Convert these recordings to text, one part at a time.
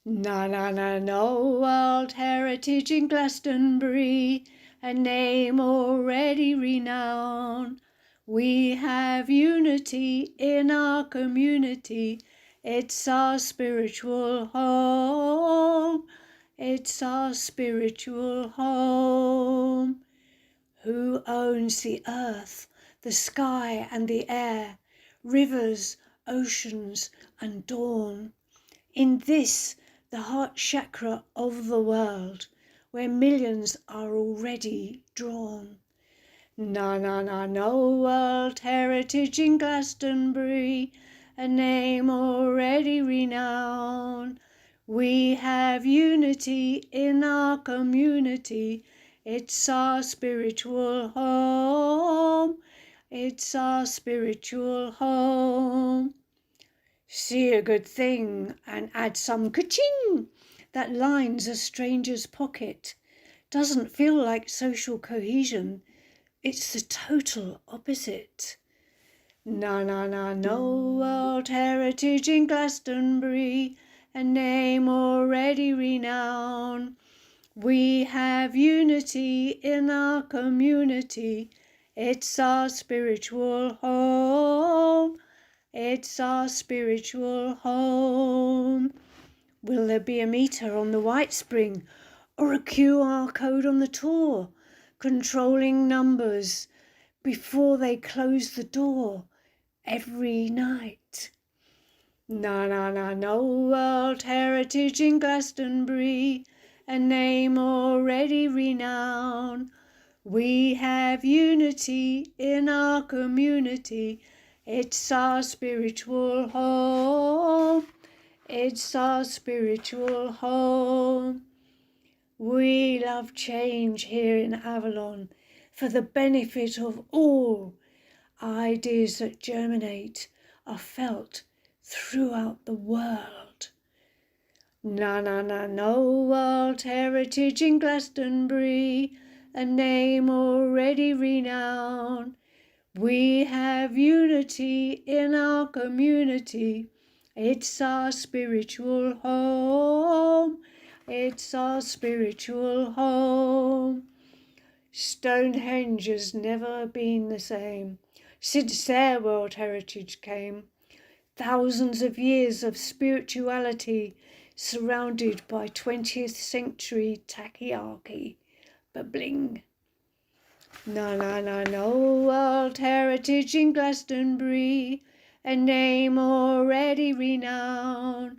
Na na na no World Heritage in Glastonbury, a name already renowned. We have unity in our community, it's our spiritual home, it's our spiritual home. Who owns the earth, the sky and the air, rivers, oceans and dawn? In this, the heart chakra of the world, where millions are already drawn. Na na na no World Heritage in Glastonbury, a name already renowned. We have unity in our community, it's our spiritual home, it's our spiritual home. See a good thing and add some ka-ching that lines a stranger's pocket. Doesn't feel like social cohesion, it's the total opposite. Na na na no World Heritage in Glastonbury, a name already renowned. We have unity in our community, it's our spiritual home, it's our spiritual home. Will there be a meter on the White Spring or a QR code on the tour, controlling numbers before they close the door every night? Na na na no World Heritage in Glastonbury, a name already renowned. We have unity in our community, it's our spiritual home, it's our spiritual home. We love change here in Avalon for the benefit of all. Ideas that germinate are felt throughout the world. Na na na no World Heritage in Glastonbury, a name already renowned. We have unity in our community, it's our spiritual home, it's our spiritual home. Stonehenge has never been the same since their World Heritage came. Thousands of years of spirituality surrounded by 20th century tachyarchy. Babling. Na na na no World Heritage in Glastonbury, a name already renowned.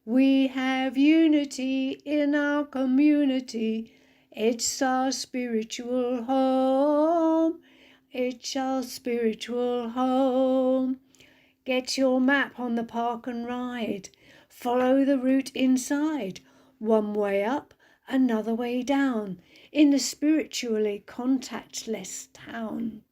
We have unity in our community, it's our spiritual home, it's our spiritual home. Get your map on the park and ride, follow the route inside, one way up, another way down, in the spiritually contactless town.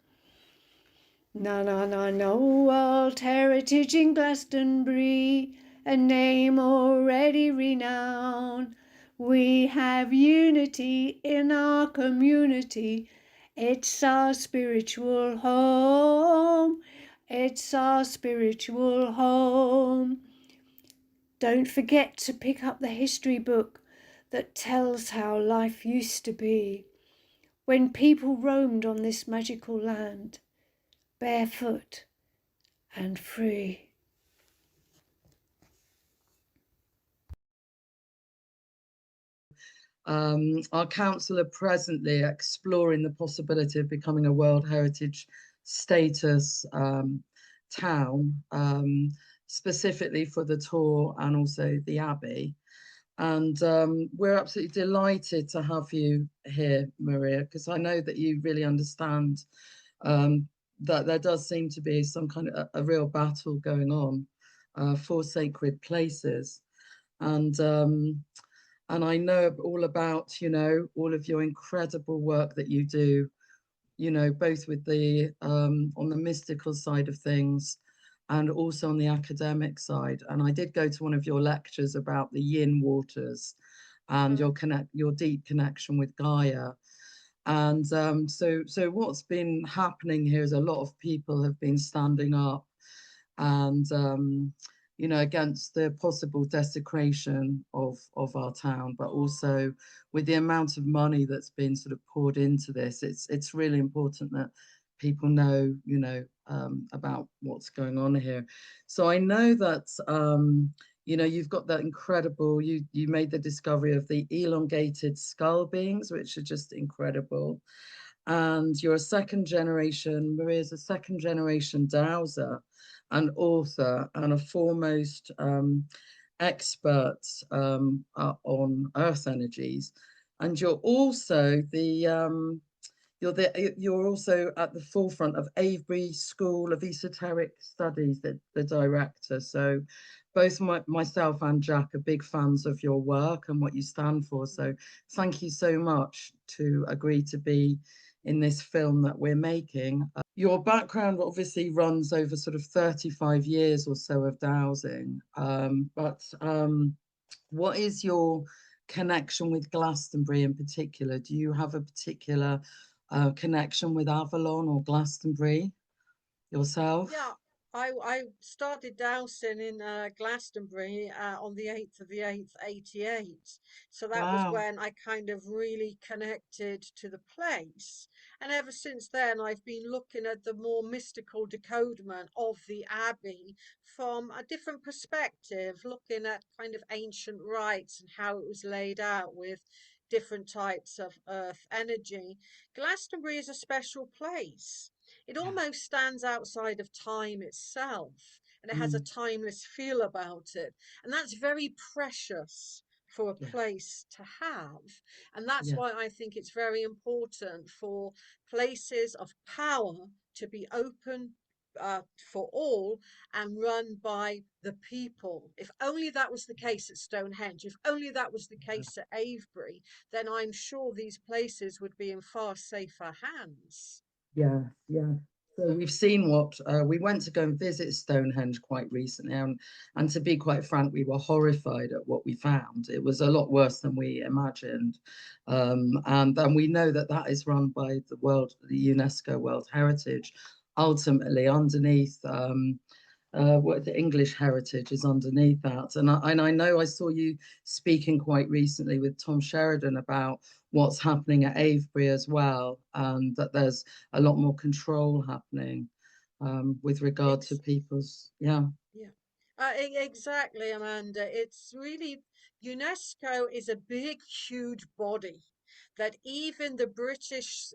Na na na no World Heritage in Glastonbury, a name already renowned. We have unity in our community, it's our spiritual home, it's our spiritual home. Don't forget to pick up the history book that tells how life used to be when people roamed on this magical land, barefoot and free. Our council are presently exploring the possibility of becoming a World Heritage Status town, specifically for the tour and also the Abbey. And we're absolutely delighted to have you here, Maria, because I know that you really understand that there does seem to be some kind of a real battle going on for sacred places. And I know all about, you know, all of your incredible work that you do, you know, both with the on the mystical side of things and also on the academic side. And I did go to one of your lectures about the yin waters and your deep connection with Gaia. And so what's been happening here is a lot of people have been standing up and you know, against the possible desecration of our town, but also with the amount of money that's been sort of poured into this, it's really important that people know, you know, about what's going on here. So I know that you know, you've got that incredible, you made the discovery of the elongated skull beings, which are just incredible. And you're a second generation, Maria's a second generation dowser, an author, and a foremost expert on earth energies. And you're also at the forefront of Avebury School of Esoteric Studies, the director. So both myself and Jack are big fans of your work and what you stand for. So thank you so much to agree to be in this film that we're making. Your background obviously runs over sort of 35 years or so of dowsing, but what is your connection with Glastonbury in particular? Do you have a particular connection with Avalon or Glastonbury yourself? Yeah, I started dowsing in Glastonbury on the 8th of the 8th, 88. So that was Wow. when I kind of really connected to the place. And ever since then, I've been looking at the more mystical decodement of the Abbey from a different perspective, looking at kind of ancient rites and how it was laid out with different types of earth energy. Glastonbury is a special place. It Yeah. almost stands outside of time itself, and it has a Mm, timeless feel about it. And that's very precious for a yeah. place to have. And that's Yeah. why I think it's very important for places of power to be open for all and run by the people. If only that was the case at Stonehenge, if only that was the case at Avebury, then I'm sure these places would be in far safer hands. Yeah, yeah. So we've seen what we went to go and visit Stonehenge quite recently, and to be quite frank, we were horrified at what we found. It was a lot worse than we imagined, and then we know that that is run by the UNESCO World Heritage, ultimately underneath. What the English heritage is underneath that. And I know I saw you speaking quite recently with Tom Sheridan about what's happening at Avebury as well, and that there's a lot more control happening with regard to Ex people's, yeah, Yeah, exactly, Amanda. It's really, UNESCO is a big, huge body that even the British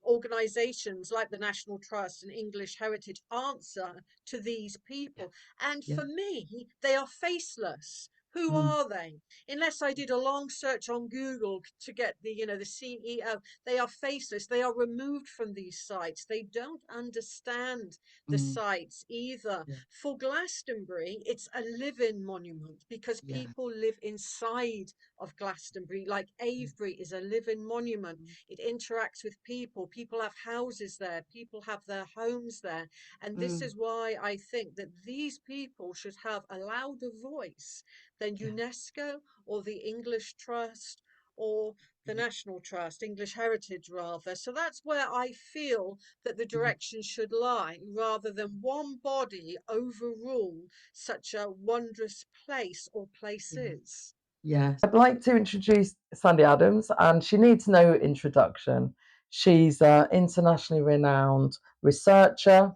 organizations like the National Trust and English Heritage answer to these people. And yeah, for me, they are faceless. Who mm, are they? Unless I did a long search on Google to get the CEO, they are faceless. They are removed from these sites. They don't understand the mm, sites either. yeah, For Glastonbury, it's a living monument because yeah, people live inside of Glastonbury, like Avebury is a living monument. mm, It interacts with people. People have houses there. People have their homes there. And this mm, is why I think that these people should have a louder voice than yeah, UNESCO or the English Trust or the yeah, National Trust, English Heritage rather. So that's where I feel that the mm, direction should lie, rather than one body overrule such a wondrous place or yeah. places. Yes. I'd like to introduce Sandy Adams, and she needs no introduction. She's an internationally renowned researcher,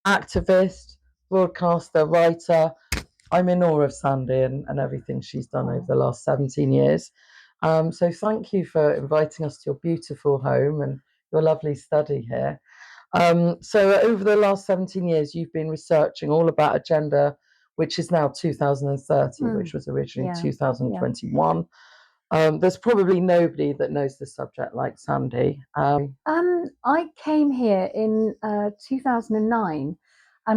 activist, broadcaster, writer. I'm in awe of Sandy and everything she's done over the last 17 years. So thank you for inviting us to your beautiful home and your lovely study here. So over the last 17 years, you've been researching all about agenda, which is now 2030, which was originally Yeah, yeah. 2021. There's probably nobody that knows the subject like Sandy. I came here in 2009, and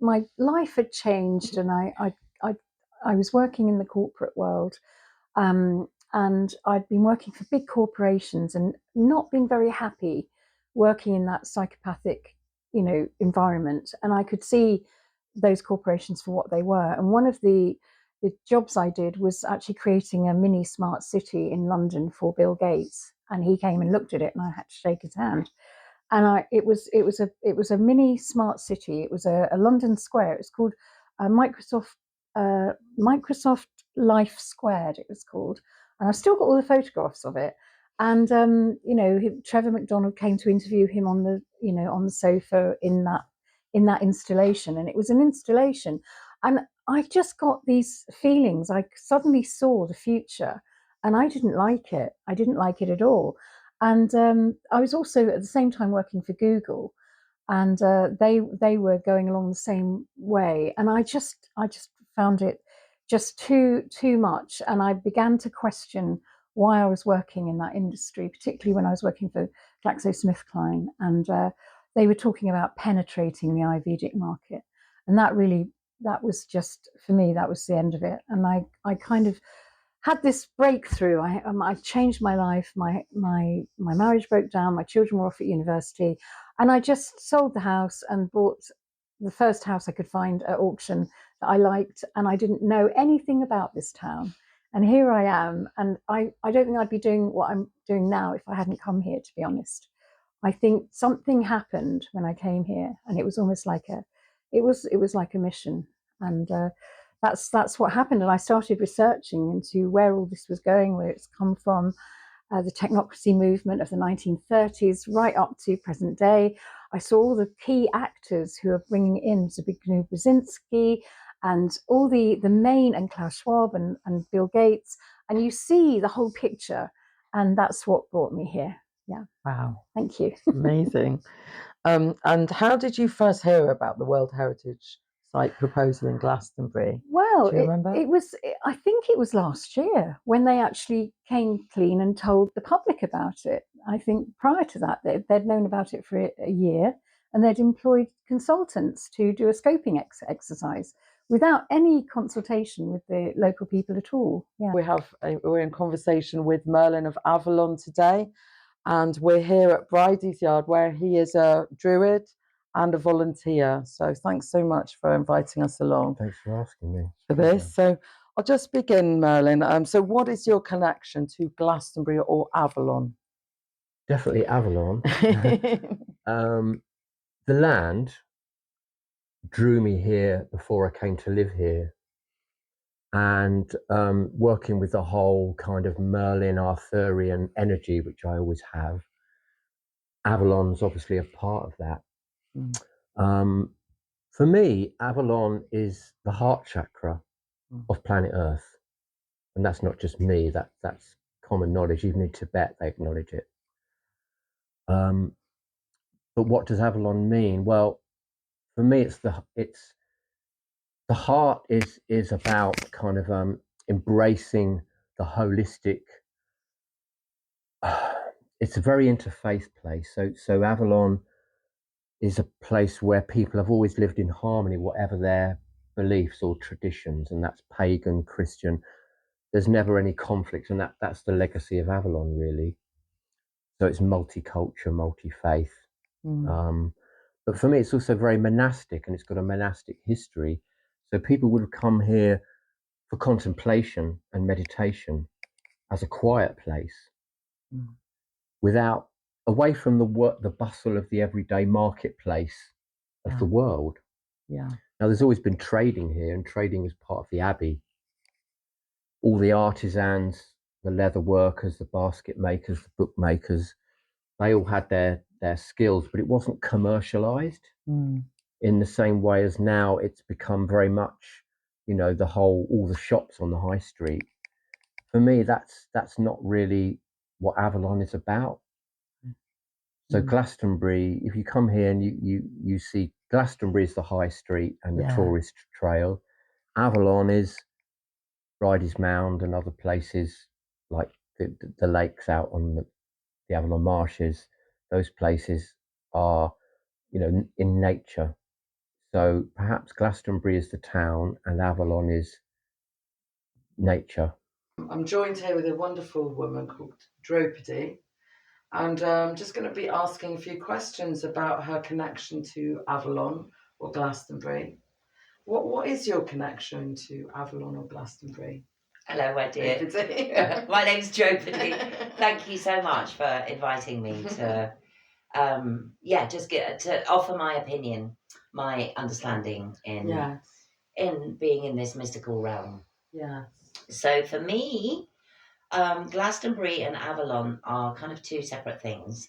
my life had changed, and I was working in the corporate world, and I'd been working for big corporations and not been very happy working in that psychopathic, environment. And I could see those corporations for what they were. And one of the jobs I did was actually creating a mini smart city in London for Bill Gates. And he came and looked at it, and I had to shake his hand. And it was a mini smart city. It was a London square. It was called Microsoft Life Squared, it was called, and I've still got all the photographs of it. And Trevor McDonald came to interview him on the sofa in that installation, and it was an installation, and I just got these feelings. I suddenly saw the future, and I didn't like it. I didn't like it at all. And I was also at the same time working for Google, and they were going along the same way, and I just found it just too much, and I began to question why I was working in that industry, particularly when I was working for GlaxoSmithKline, and they were talking about penetrating the Ayurvedic market, and that was just, for me, that was the end of it. And I kind of had this breakthrough. I changed my life. My marriage broke down. My children were off at university, and I just sold the house and bought the first house I could find at auction that I liked. And I didn't know anything about this town. And here I am. And I don't think I'd be doing what I'm doing now if I hadn't come here, to be honest. I think something happened when I came here, and it was almost like it was like a mission. And that's what happened. And I started researching into where all this was going, where it's come from, the technocracy movement of the 1930s right up to present day. I saw all the key actors who are bringing in Zbigniew Brzezinski and all the main, and Klaus Schwab and Bill Gates, and you see the whole picture, and that's what brought me here. Yeah. Wow. Thank you. Amazing. And how did you first hear about the World Heritage Site proposal in Glastonbury? Well, Do you remember? I think it was last year when they actually came clean and told the public about it. I think prior to that, they'd known about it for a year, and they'd employed consultants to do a scoping exercise without any consultation with the local people at all. Yeah. We're in conversation with Merlin of Avalon today, and we're here at Bridie's Yard, where he is a druid and a volunteer. So thanks so much for inviting us along. Thanks for asking me for this. So I'll just begin, Merlin. So what is your connection to Glastonbury or Avalon? Definitely Avalon. The land drew me here before I came to live here, and working with the whole kind of Merlin Arthurian energy, which I always have, Avalon's obviously a part of that. For me, Avalon is the heart chakra of planet Earth, and that's not just me. That's common knowledge. Even in Tibet, they acknowledge it. But what does Avalon mean? Well, for me, it's the heart is about kind of embracing the holistic. It's a very interfaith place. So Avalon is a place where people have always lived in harmony, whatever their beliefs or traditions, and that's pagan, Christian. There's never any conflict, and that's the legacy of Avalon, really. So it's multicultural, multi-faith. But for me, it's also very monastic, and it's got a monastic history. So people would have come here for contemplation and meditation as a quiet place, away from the bustle of the everyday marketplace of the world. Yeah. Now, there's always been trading here, and trading is part of the Abbey. All the artisans, the leather workers, the basket makers, the bookmakers, they all had their skills, but it wasn't commercialized in the same way as now it's become very much, all the shops on the high street. For me, that's not really what Avalon is about. So Glastonbury, if you come here and you see Glastonbury is the high street and the tourist trail. Avalon is Bridie's Mound and other places like the lakes out on the Avalon marshes. Those places are, in nature. So perhaps Glastonbury is the town and Avalon is nature. I'm joined here with a wonderful woman called Draupadi, and I'm just going to be asking a few questions about her connection to Avalon or Glastonbury. What is your connection to Avalon or Glastonbury? Hello, my dear. My name's Draupadi. Thank you so much for inviting me to, just get to offer my opinion, my understanding in in being in this mystical realm. Yes. So for me, Glastonbury and Avalon are kind of two separate things.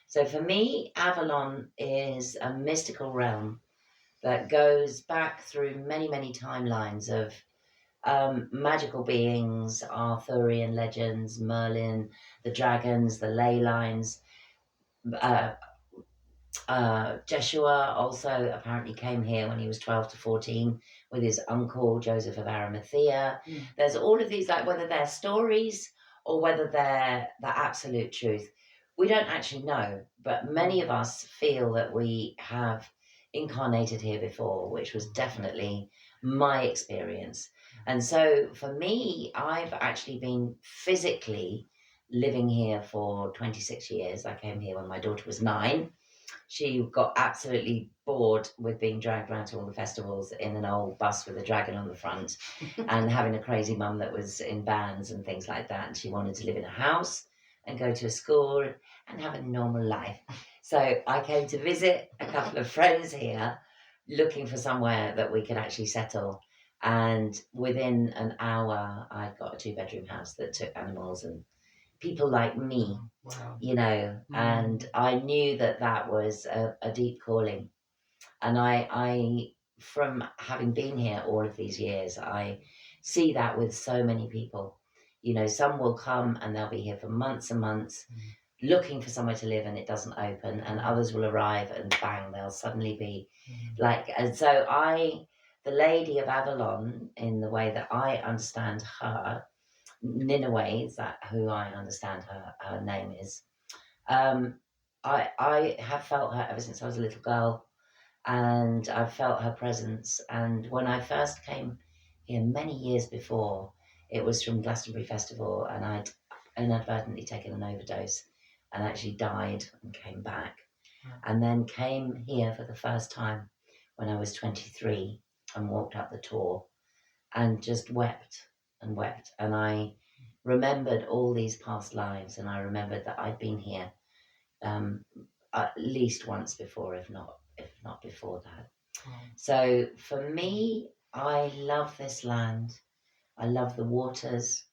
So for me, Avalon is a mystical realm that goes back through many, many timelines of magical beings, Arthurian legends, Merlin, the dragons, the ley lines. Jeshua also apparently came here when he was 12 to 14 with his uncle, Joseph of Arimathea. There's all of these, like whether they're stories or whether they're the absolute truth. We don't actually know, but many of us feel that we have incarnated here before, which was definitely my experience. And so for me, I've actually been physically living here for 26 years. I came here when my daughter was 9. She got absolutely bored with being dragged around to all the festivals in an old bus with a dragon on the front and having a crazy mum that was in bands and things like that. And she wanted to live in a house and go to a school and have a normal life. So I came to visit a couple of friends here looking for somewhere that we could actually settle. And within an hour, I got a 2-bedroom house that took animals and people like me. Wow. You know, and I knew that that was a deep calling. And I, from having been here all of these years, I see that with so many people. You know, some will come and they'll be here for months and months looking for somewhere to live and it doesn't open, and others will arrive and bang, they'll suddenly be like, and so the Lady of Avalon, in the way that I understand her, Nineveh, is that who I understand her name is. I have felt her ever since I was a little girl, and I've felt her presence. And when I first came here many years before, it was from Glastonbury Festival, and I'd inadvertently taken an overdose and actually died and came back. And then came here for the first time when I was 23 and walked up the tour and just wept and wept. And I remembered all these past lives, and I remembered that I'd been here at least once before, if not before that. So for me, I love this land. I love the waters.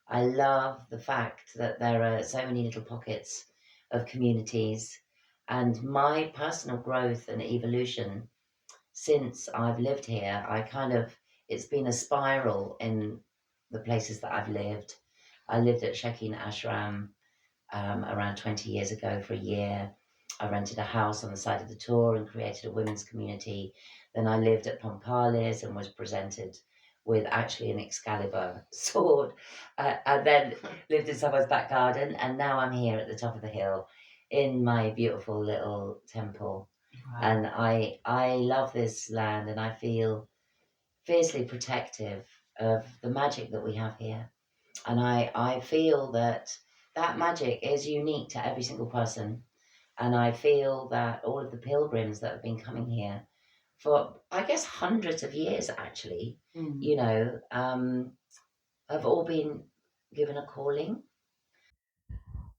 I love the fact that there are so many little pockets of communities, and my personal growth and evolution since I've lived here, it's been a spiral in the places that I've lived. I lived at Shekin Ashram around 20 years ago for a year. I rented a house on the side of the tour and created a women's community. Then I lived at Pompalis and was presented with actually an Excalibur sword. And then lived in someone's back garden. And now I'm here at the top of the hill in my beautiful little temple. Wow. And I love this land, and I feel fiercely protective of the magic that we have here. And I feel that magic is unique to every single person. And I feel that all of the pilgrims that have been coming here for, I guess, hundreds of years, actually, you know, have all been given a calling.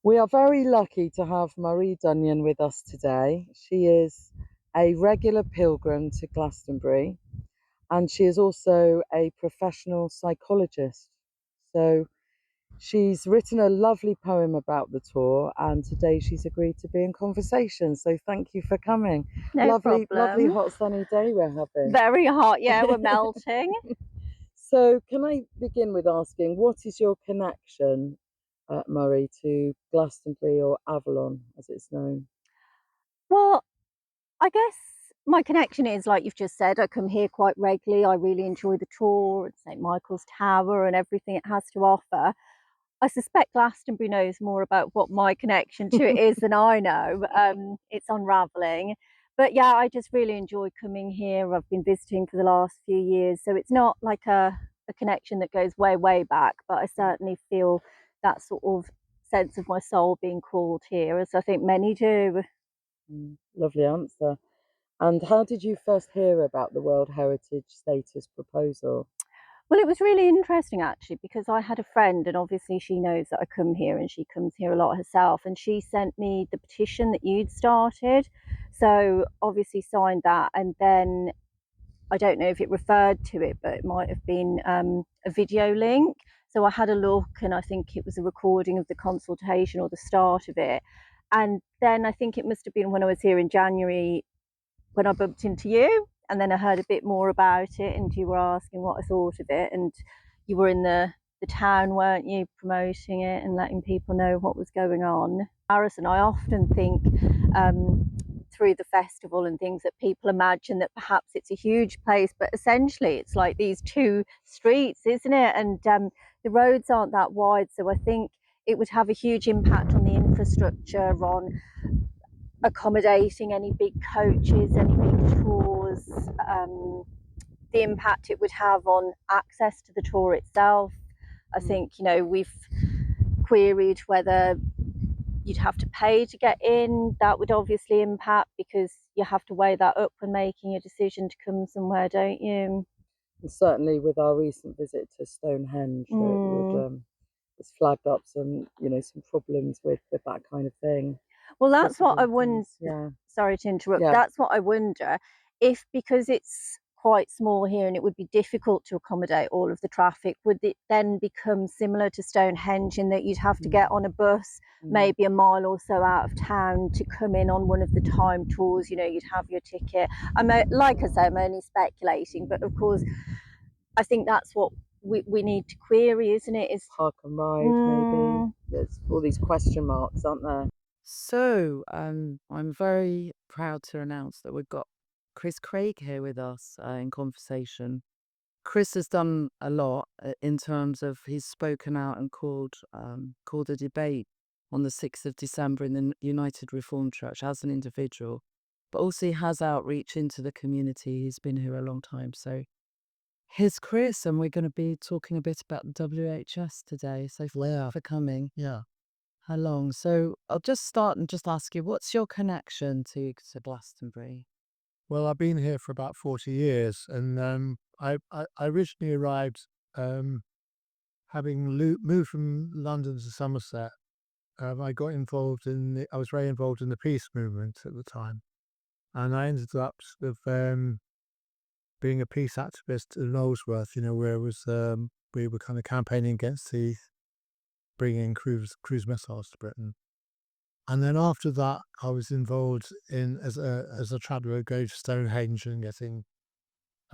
We are very lucky to have Marie Dunyan with us today. She is a regular pilgrim to Glastonbury, and she is also a professional psychologist. So she's written a lovely poem about the tour, and today she's agreed to be in conversation. So thank you for coming. No problem. Lovely hot sunny day we're having. Very hot, yeah, we're melting. So can I begin with asking, what is your connection, Murray, to Glastonbury, or Avalon as it's known? Well, I guess my connection is, like you've just said, I come here quite regularly. I really enjoy the tour and St Michael's Tower and everything it has to offer. I suspect Glastonbury knows more about what my connection to it is than I know. It's unravelling. But yeah, I just really enjoy coming here. I've been visiting for the last few years, so it's not like a connection that goes way, way back, but I certainly feel that sort of sense of my soul being called here, as I think many do. Lovely answer. And how did you first hear about the World Heritage Status proposal? Well, it was really interesting actually, because I had a friend, and obviously she knows that I come here and she comes here a lot herself, and she sent me the petition that you'd started. So obviously signed that, and then I don't know if it referred to it, but it might have been a video link. So I had a look, and I think it was a recording of the consultation or the start of it. And then I think it must have been when I was here in January when I bumped into you, and then I heard a bit more about it, and you were asking what I thought of it, and you were in the town, weren't you, promoting it and letting people know what was going on. Harrison, I often think through the festival and things that people imagine that perhaps it's a huge place, but essentially it's like these two streets, isn't it? And the roads aren't that wide, so I think it would have a huge impact on the infrastructure, on accommodating any big coaches, any big tours, the impact it would have on access to the tour itself. I think, we've queried whether you'd have to pay to get in. That would obviously impact, because you have to weigh that up when making a decision to come somewhere, don't you? And certainly with our recent visit to Stonehenge, it would, it's flagged up some, some problems with that kind of thing. Well, that's what I wonder. Yeah. Sorry to interrupt. Yeah. That's what I wonder, if because it's quite small here and it would be difficult to accommodate all of the traffic, would it then become similar to Stonehenge in that you'd have to get on a bus maybe a mile or so out of town to come in on one of the time tours? You'd have your ticket. Like I say, I'm only speculating, but of course I think that's what we need to query, isn't it? Is park and ride, maybe. There's all these question marks, aren't there? So, I'm very proud to announce that we've got Chris Craig here with us in conversation. Chris has done a lot in terms of he's spoken out and called a debate on the 6th of December in the United Reformed Church as an individual, but also he has outreach into the community. He's been here a long time. So here's Chris, and we're going to be talking a bit about the WHS today. So for coming. Yeah. How long? So I'll just start and just ask you, what's your connection to Glastonbury? Well, I've been here for about 40 years, and I originally arrived having moved from London to Somerset. I got involved I was very involved in the peace movement at the time, and I ended up sort of being a peace activist in Knowlesworth, where we were kind of campaigning against the bringing cruise missiles to Britain. And then after that, I was involved in as a traveller going to Stonehenge and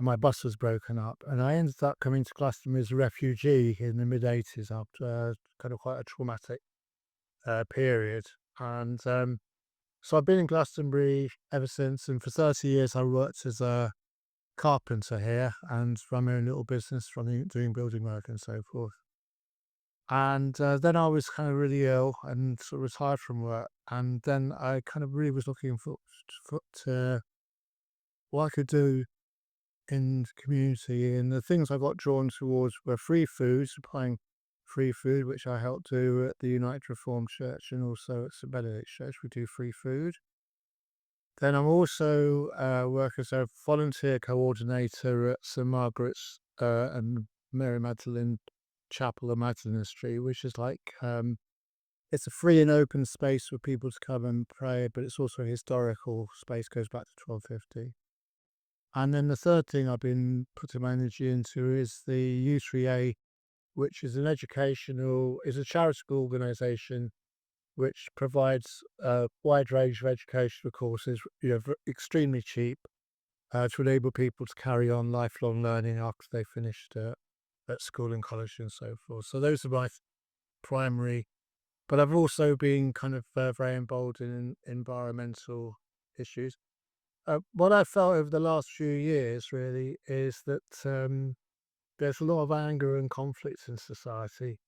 my bus was broken up, and I ended up coming to Glastonbury as a refugee in the mid-80s after kind of quite a traumatic period. And so I've been in Glastonbury ever since, and for 30 years I worked as a carpenter here and run my own little business, doing building work and so forth. And then I was kind of really ill and sort of retired from work. And then I kind of really was looking for what I could do in the community. And the things I got drawn towards were free food, supplying free food, which I helped do at the United Reformed Church and also at St Benedict's Church. We do free food. Then I'm also work as a volunteer coordinator at St Margaret's and Mary Magdalene Chapel of Magdalene Street, which is like it's a free and open space for people to come and pray, but it's also a historical space, goes back to 1250. And then the third thing I've been putting my energy into is the U3A, which is is a charitable organisation which provides a wide range of educational courses, extremely cheap, to enable people to carry on lifelong learning after they finished at school and college and so forth. So those are my primary, but I've also been kind of very involved in environmental issues. What I felt over the last few years really is that there's a lot of anger and conflict in society.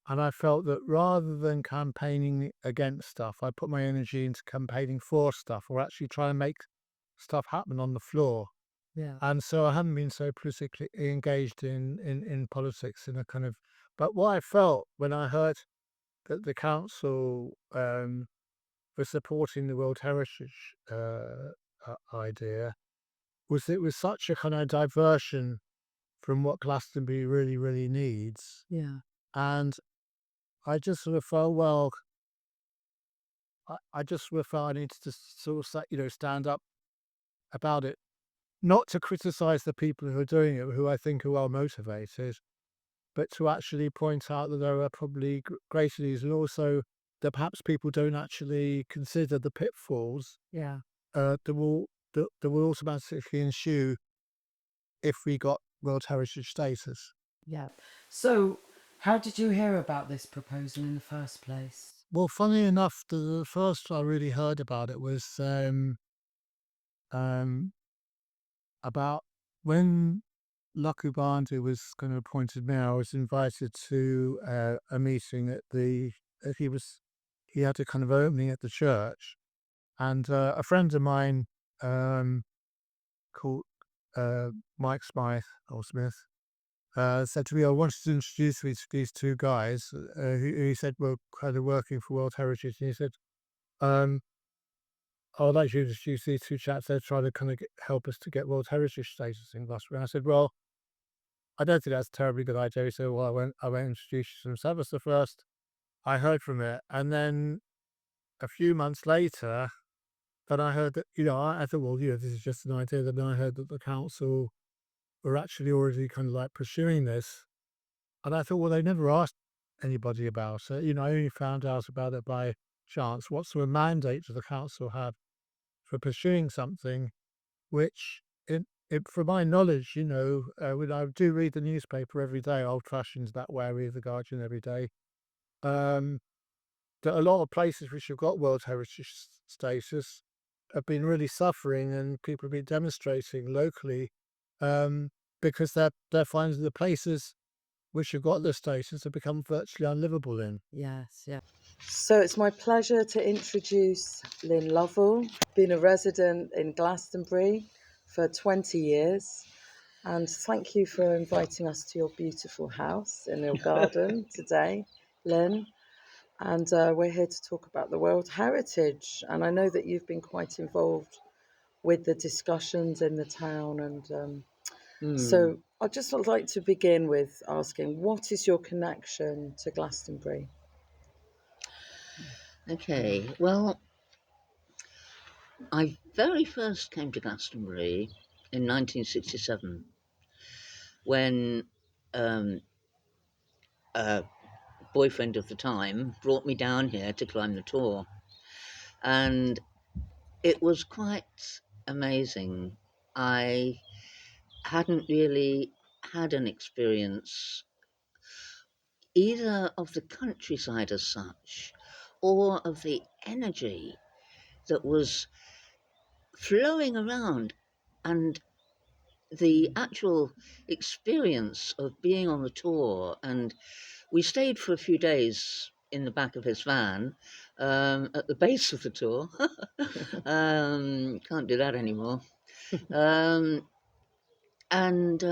And I felt that rather than campaigning against stuff, I put my energy into campaigning for stuff, or actually trying to make stuff happen on the floor. Yeah. And so I haven't been so politically engaged in politics in a kind of, but what I felt when I heard that the council was supporting the World Heritage idea was it was such a kind of diversion from what Glastonbury really, really needs. Yeah. And I just sort of felt, well, I just sort of felt I needed to sort of, stand up about it not to criticize the people who are doing it, who I think are well motivated, but to actually point out that there are probably greater needs, and also that perhaps people don't actually consider the pitfalls Yeah. that will automatically ensue if we got World Heritage status. Yeah. So, how did you hear about this proposal in the first place? Well, funny enough, the first I really heard about it was um, about when Lucky Bandu was kind of appointed mayor. I was invited to a meeting at he had a kind of opening at the church, and a friend of mine called Mike Smith said to me, "I wanted to introduce you to these two guys." He said were kind of working for World Heritage, and he said, um, "I'd like you to introduce these two chaps. They're trying to kind of help us to get World Heritage status in Glastonbury." And I said, "Well, I don't think that's a terribly good idea." He said, "Well, I won't introduce you to them." So that was the first I heard from it, and then a few months later, then I heard that I thought, well, this is just an idea. Then I heard that the council were actually already kind of like pursuing this. And I thought, well, they never asked anybody about it. I only found out about it by chance. What sort of mandate does the council have for pursuing something which, from my knowledge, when I do read the newspaper every day, old-fashioned that way, I read the Guardian every day, that a lot of places which have got World Heritage status have been really suffering, and people have been demonstrating locally because they're finding the places which have got the status have become virtually unlivable in. Yes, yeah. So it's my pleasure to introduce Lynn Lovell, been a resident in Glastonbury for 20 years. And thank you for inviting us to your beautiful house in your garden today, Lynn. And we're here to talk about the World Heritage. And I know that you've been quite involved with the discussions in the town. And so I'd just like to begin with asking, what is your connection to Glastonbury? Okay, well, I very first came to Glastonbury in 1967 when a boyfriend of the time brought me down here to climb the Tor. And it was quite amazing. I hadn't really had an experience either of the countryside as such or of the energy that was flowing around, and the actual experience of being on the tour. And we stayed for a few days in the back of his van at the base of the tour. Can't do that anymore. And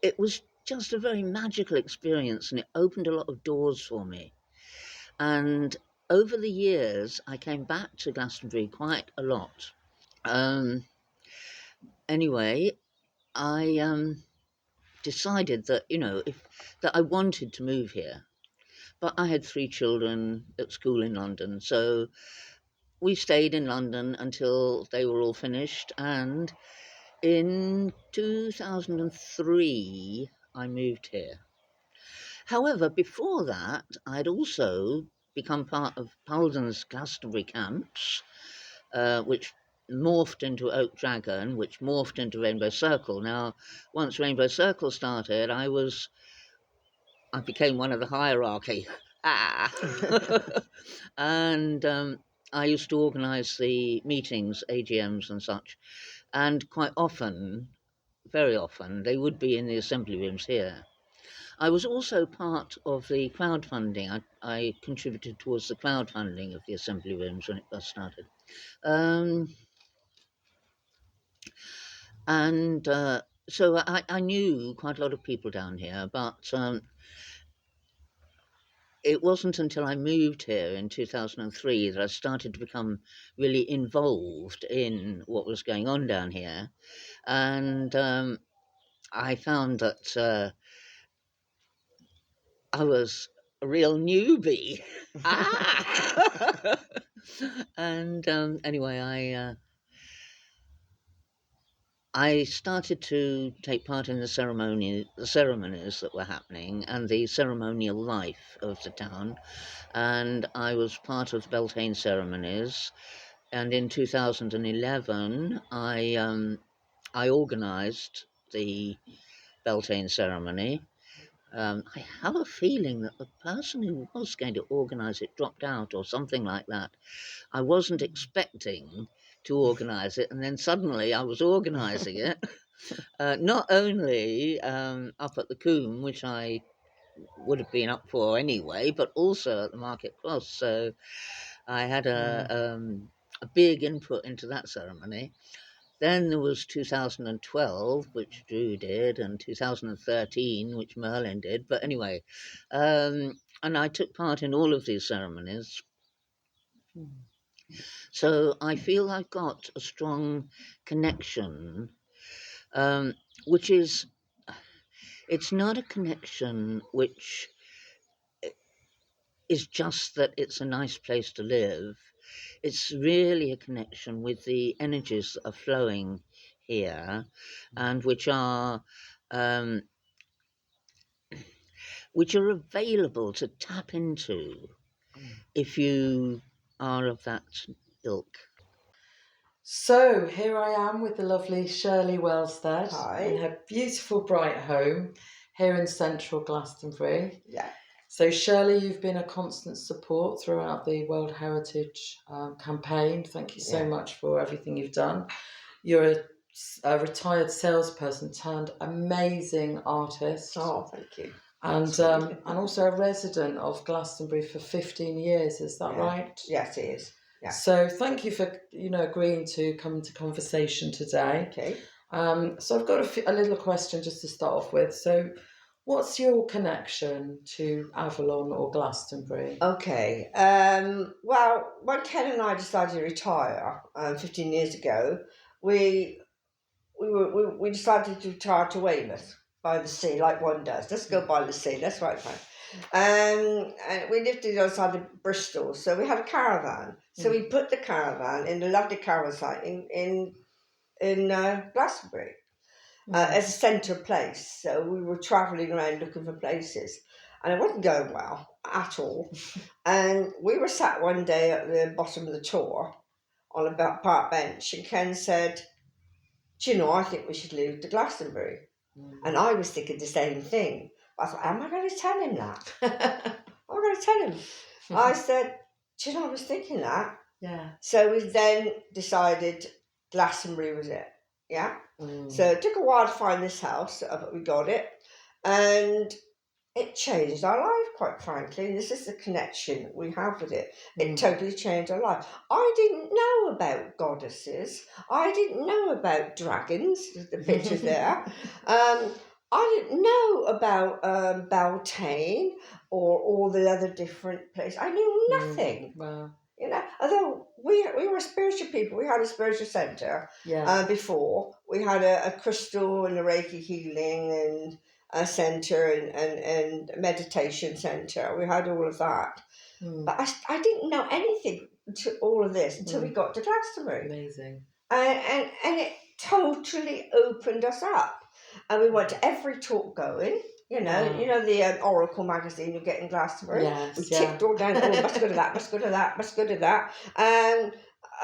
it was just a very magical experience, and it opened a lot of doors for me. And over the years, I came back to Glastonbury quite a lot. Anyway, I decided that that I wanted to move here, but I had 3 children at school in London, so we stayed in London until they were all finished. And in 2003, I moved here. However, before that, I'd also become part of Paulden's Glastonbury camps, which morphed into Oak Dragon, which morphed into Rainbow Circle. Now, once Rainbow Circle started, I became one of the hierarchy. And I used to organise the meetings, AGMs and such, and quite often, very often, they would be in the assembly rooms here. I was also part of the crowdfunding. I contributed towards the crowdfunding of the assembly rooms when it first started. And so I knew quite a lot of people down here, but it wasn't until I moved here in 2003 that I started to become really involved in what was going on down here. And I found that I was a real newbie. And anyway, I started to take part in the ceremonies that were happening and the ceremonial life of the town. And I was part of the Beltane ceremonies. And in 2011, I organised the Beltane ceremony. I have a feeling that the person who was going to organise it dropped out or something like that. I wasn't expecting to organise it, and then suddenly I was organising it. Not only up at the Coombe, which I would have been up for anyway, but also at the Market Cross. So I had a big input into that ceremony. Then there was 2012, which Drew did, and 2013, which Merlin did. But anyway, and I took part in all of these ceremonies. So I feel I've got a strong connection, which is, it's not a connection which is just that it's a nice place to live. It's really a connection with the energies that are flowing here and which are available to tap into if you are of that ilk. So here I am with the lovely Shirley Wellstead Hi. in her beautiful bright home here in central Glastonbury. Yeah. So Shirley, you've been a constant support throughout the World Heritage campaign. Thank you so much for everything you've done. You're a retired salesperson turned amazing artist. Oh, thank you. And also a resident of Glastonbury for 15 years. Is that right? Yes, it is. Yeah. So thank you for agreeing to come into conversation today. Okay. So I've got a little question just to start off with. So, what's your connection to Avalon or Glastonbury? Okay. Well, when Ken and I decided to retire 15 years ago, we decided to retire to Weymouth by the sea, like one does. Let's go by the sea. That's right, fine. And we lived on the other side of Bristol, so we had a caravan. So we put the caravan in the lovely caravan site in Glastonbury as a centre place. So we were travelling around looking for places, and it wasn't going well at all. And we were sat one day at the bottom of the tour on a park bench, and Ken said, "Do you know, I think we should move to Glastonbury." And I was thinking the same thing. I thought, am I going to tell him that? Am I going to tell him? I said, do you know, I was thinking that. Yeah. So we then decided Glastonbury was it. Yeah. So it took a while to find this house, but we got it. And it changed our life, quite frankly. And this is the connection we have with it. It totally changed our life. I didn't know about goddesses. I didn't know about dragons, the pictures there. I didn't know about Beltane or all the other different places. I knew nothing. Wow. You know, although we were spiritual people, we had a spiritual centre before. We had a crystal and a Reiki healing and a centre and meditation centre. We had all of that. But I didn't know anything to all of this until we got to Glastonbury. Amazing. And it totally opened us up. And we went to every talk going. You know the Oracle magazine you get in Glastonbury. Yes, we ticked all down. Oh, must go to that. Must go to that. Must go to that. And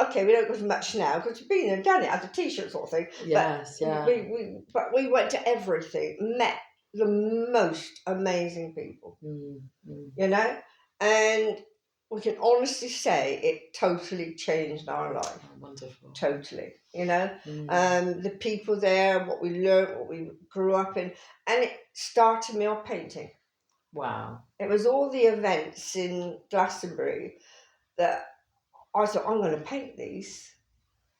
okay, we don't go to much now because we've been and done it as a T-shirt sort of thing. Yes, But we went to everything. Met the most amazing people. You know, and we can honestly say it totally changed our life. Oh, wonderful. Totally, you know. The people there, what we learned, what we grew up in, and it started me on painting. Wow. It was all the events in Glastonbury that I thought, I'm going to paint these.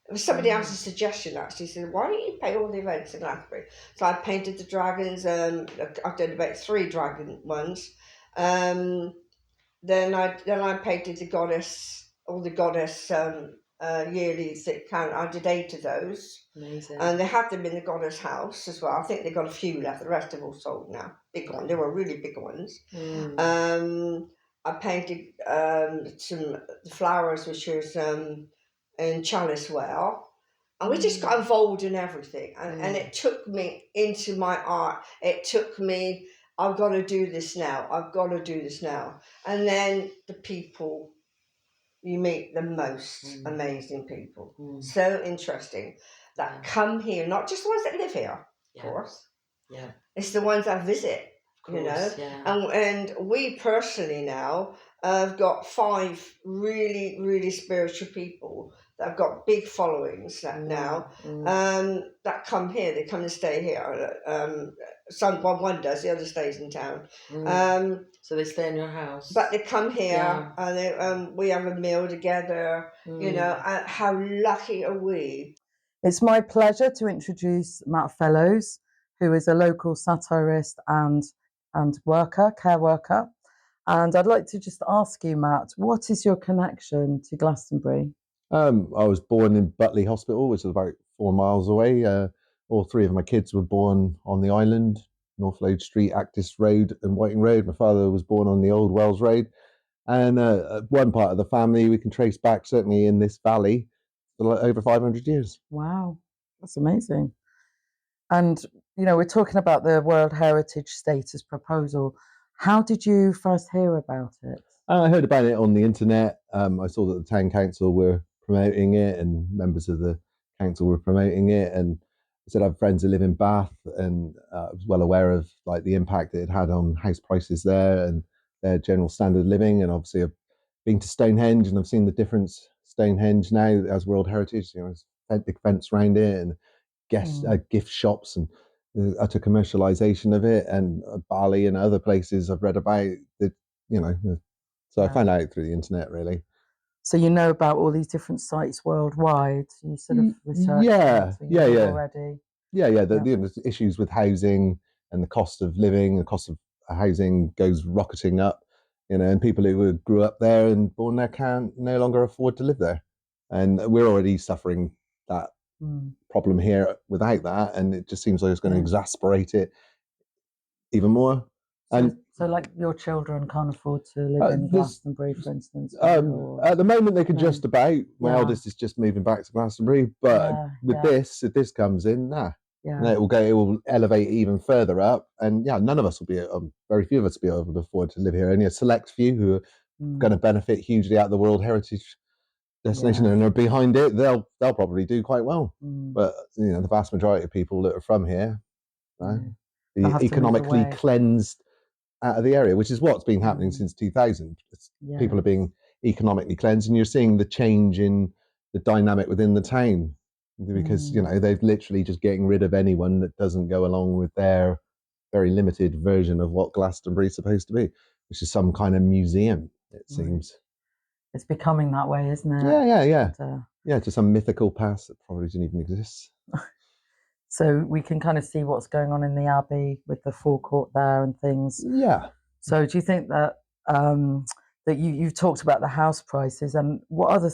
It was somebody else's suggestion, actually. He said, why don't you paint all the events in Glastonbury? So I painted the dragons. I've done about 3 dragon ones. Then I painted the goddess, all the goddess yearly count. I did 8 of those. Amazing. And they had them in the goddess house as well. I think they got a few left. The rest have all sold now. Big ones. They were really big ones. I painted some flowers, which was in Chalice Well. And we just got involved in everything. And it took me into my art. It took me, I've got to do this now. I've got to do this now. And then the people, you meet the most amazing people. So interesting that come here, not just the ones that live here, of course. Yeah. It's the ones that visit, Course, you know. yeah. And we personally now have got 5 really, really spiritual people that have got big followings now that come here. They come and stay here. One does, the other stays in town. So they stay in your house. But they come here and they, we have a meal together, you know. And how lucky are we? It's my pleasure to introduce Matt Fellows, who is a local satirist and care worker. And I'd like to just ask you, Matt, what is your connection to Glastonbury? I was born in Butley Hospital, which is about 4 miles away. All 3 of my kids were born on the island, North Lode Street, Actis Road and Whiting Road. My father was born on the Old Wells Road. And one part of the family we can trace back, certainly in this valley, for over 500 years. Wow, that's amazing. And, you know, we're talking about the World Heritage Status proposal. How did you first hear about it? I heard about it on the internet. I saw that the town council were promoting it and members of the council were promoting it. And I said I have friends that live in Bath, and I was well aware of like the impact it had on house prices there and their general standard of living. And obviously I've been to Stonehenge and I've seen the difference. Stonehenge now as World Heritage, you know, there's a big fence around it and gift shops and the utter commercialization of it. And Bali and other places I've read about that, you know. So I found out through the internet, really. So you know about all these different sites worldwide. You sort of researched already. The issues with housing and the cost of living, the cost of housing goes rocketing up, you know, and people who grew up there and born there can no longer afford to live there. And we're already suffering that problem here without that, and it just seems like it's going to exasperate it even more. So like your children can't afford to live in Glastonbury, for instance? At the moment they could just about. My eldest is just moving back to Glastonbury, but with this, if this comes in, it will elevate even further up, and none of us will be, very few of us will be able to afford to live here. Only a select few who are going to benefit hugely out of the World Heritage destination and are behind it. They'll probably do quite well, but you know, the vast majority of people that are from here, the economically cleansed out of the area, which is what's been happening since 2000. People are being economically cleansed, and you're seeing the change in the dynamic within the town, because you know, they're literally just getting rid of anyone that doesn't go along with their very limited version of what Glastonbury is supposed to be, which is some kind of museum, it seems. It's becoming that way, isn't it? To some mythical past that probably didn't even exist. So we can kind of see what's going on in the Abbey with the forecourt there and things. Yeah. So do you think that that you've talked about the house prices, and what other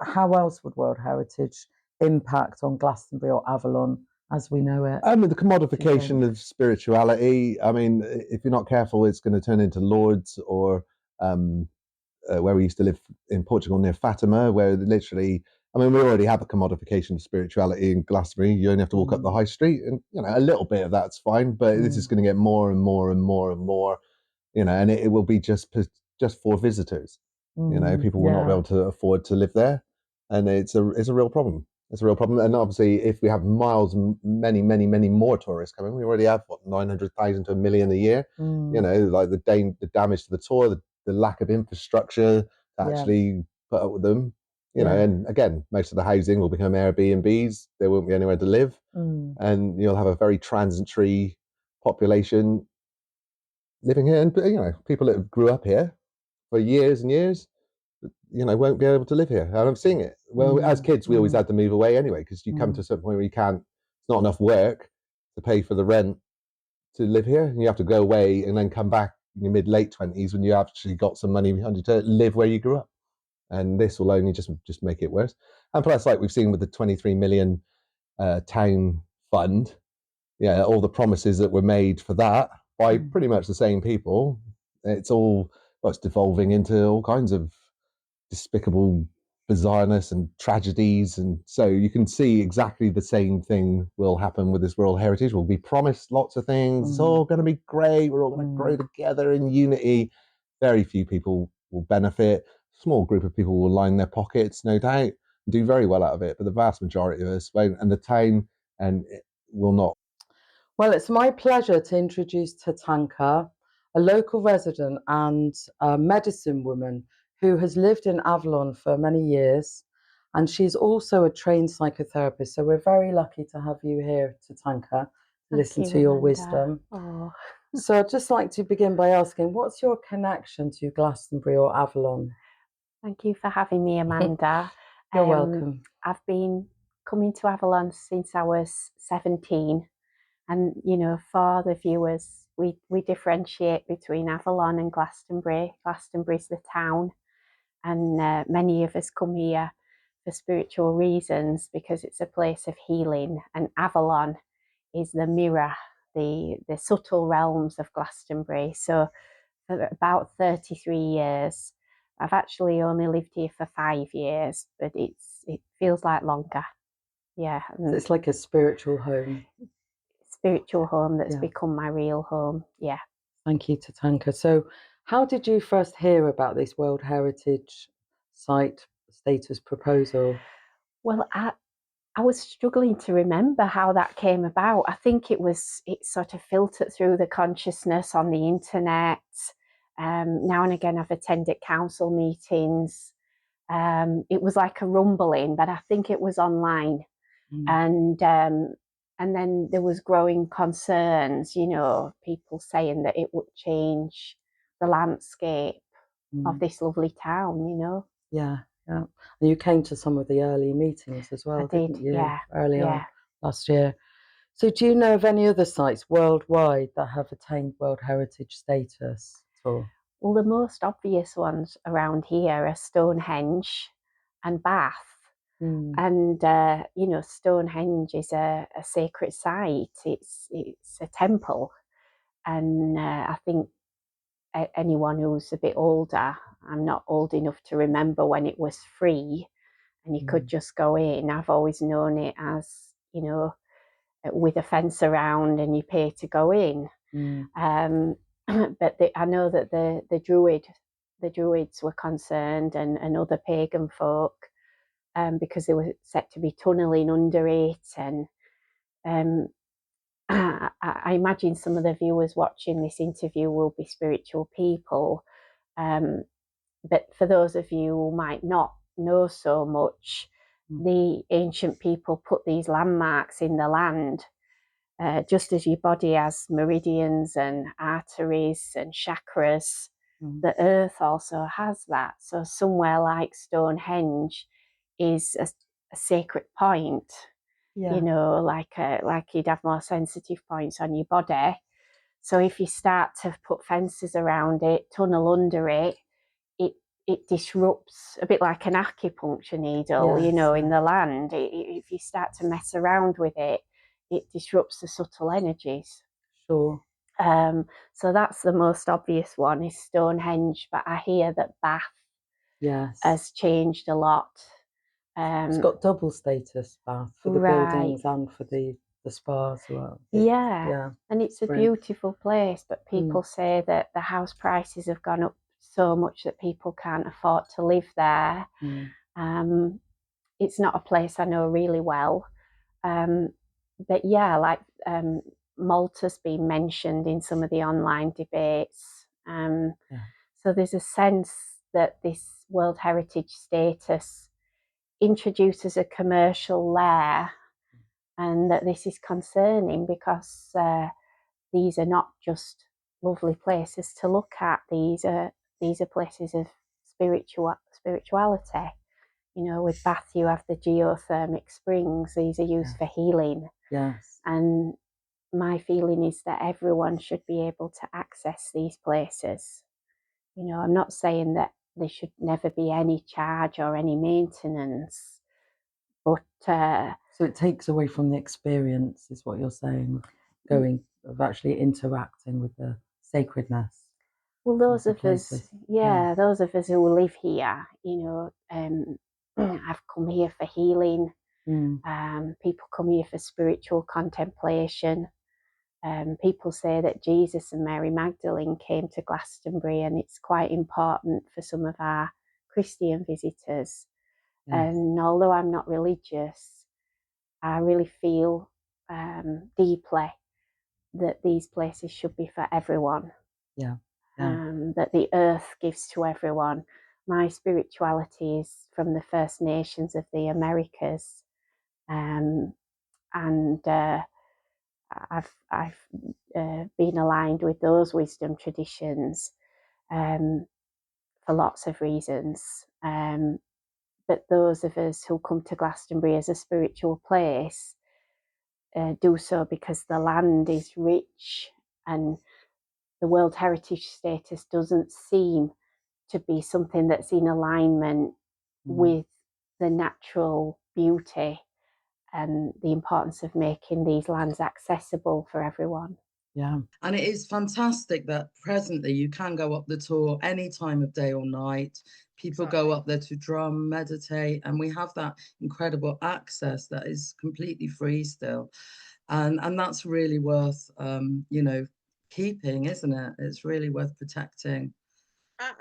how else would World Heritage impact on Glastonbury or Avalon as we know it? The commodification of spirituality. I mean, if you're not careful, it's going to turn into Lourdes or where we used to live in Portugal near Fatima, where literally, I mean, we already have a commodification of spirituality in Glastonbury. You only have to walk up the high street, and you know, a little bit of that's fine, but this is going to get more and more and more and more, you know, and it will be just for visitors. You know, people will not be able to afford to live there, and it's a real problem. It's a real problem, and obviously, if we have many more tourists coming, we already have 900,000 to 1 million a year. You know, like the damage to the tour, the lack of infrastructure to actually put up with them. You know, and again, most of the housing will become Airbnbs. There won't be anywhere to live, and you'll have a very transitory population living here. And you know, people that grew up here for years and years, you know, won't be able to live here. And I'm seeing it. Well, as kids, we always had to move away anyway, because you come to a certain point where you can't. It's not enough work to pay for the rent to live here, and you have to go away and then come back in your late 20s when you actually got some money behind you to live where you grew up. And this will only just make it worse. And plus, like we've seen with the 23 million town fund, all the promises that were made for that by pretty much the same people, it's devolving into all kinds of despicable bizarreness and tragedies, and so you can see exactly the same thing will happen with this World Heritage. We'll be promised lots of things. It's all going to be great. We're all going to grow together in unity. Very few people will benefit. Small group of people will line their pockets, no doubt, and do very well out of it. But the vast majority of us won't, and the town and it will not. Well, it's my pleasure to introduce Tatanka, a local resident and a medicine woman who has lived in Avalon for many years, and she's also a trained psychotherapist. So we're very lucky to have you here, Tatanka, to listen to your wisdom. Oh. So I'd just like to begin by asking, what's your connection to Glastonbury or Avalon? Thank you for having me, Amanda. You're welcome. I've been coming to Avalon since I was 17. And, you know, for the viewers, we differentiate between Avalon and Glastonbury. Glastonbury's the town, and many of us come here for spiritual reasons because it's a place of healing. And Avalon is the mirror, the subtle realms of Glastonbury. So for about 33 years, I've actually only lived here for 5 years, but it feels like longer. Yeah. So it's like a spiritual home. Spiritual home that's become my real home. Yeah. Thank you, Tatanka. So how did you first hear about this World Heritage Site status proposal? Well, I was struggling to remember how that came about. I think it sort of filtered through the consciousness on the internet. Now and again, I've attended council meetings. It was like a rumbling, but I think it was online. And then there was growing concerns, you know, people saying that it would change the landscape of this lovely town, you know. Yeah, yeah. And you came to some of the early meetings as well, didn't you? Yeah. Early on last year. So do you know of any other sites worldwide that have attained World Heritage status at all? Well, the most obvious ones around here are Stonehenge and Bath. And, you know, Stonehenge is a sacred site. It's a temple. And I think anyone who's a bit older, I'm not old enough to remember when it was free and you could just go in. I've always known it as, you know, with a fence around and you pay to go in. But I know that the Druids were concerned and other pagan folk, because they were set to be tunnelling under it. And I imagine some of the viewers watching this interview will be spiritual people. But for those of you who might not know so much, the ancient people put these landmarks in the land. Just as your body has meridians and arteries and chakras, the earth also has that. So somewhere like Stonehenge is a sacred point, you know, like you'd have more sensitive points on your body. So if you start to put fences around it, tunnel under it, it disrupts, a bit like an acupuncture needle, you know, in the land. If you start to mess around with it, it disrupts the subtle energies. Sure. So that's the most obvious one is Stonehenge, but I hear that Bath has changed a lot. It's got double status, Bath, for the buildings and for the spa as well. And it's a beautiful place, but people say that the house prices have gone up so much that people can't afford to live there. It's not a place I know really well. But yeah, like Malta's been mentioned in some of the online debates. So there's a sense that this World Heritage status introduces a commercial layer, and that this is concerning because these are not just lovely places to look at. These are places of spirituality. You know, with Bath, you have the geothermic springs. These are used for healing. Yes. And my feeling is that everyone should be able to access these places. You know, I'm not saying that there should never be any charge or any maintenance, but so it takes away from the experience, is what you're saying, of actually interacting with the sacredness. Well, those of us, those of us who live here, you know, I've come here for healing. People come here for spiritual contemplation. People say that Jesus and Mary Magdalene came to Glastonbury, and it's quite important for some of our Christian visitors. And although I'm not religious, I really feel deeply that these places should be for everyone. That the earth gives to everyone. My spirituality is from the First Nations of the Americas, and I've been aligned with those wisdom traditions for lots of reasons. But those of us who come to Glastonbury as a spiritual place do so because the land is rich, and the World Heritage Status doesn't seem to be something that's in alignment with the natural beauty and the importance of making these lands accessible for everyone. And it is fantastic that presently you can go up the tour any time of day or night. People go up there to drum, meditate, and we have that incredible access that is completely free still. And that's really worth, keeping, isn't it? It's really worth protecting.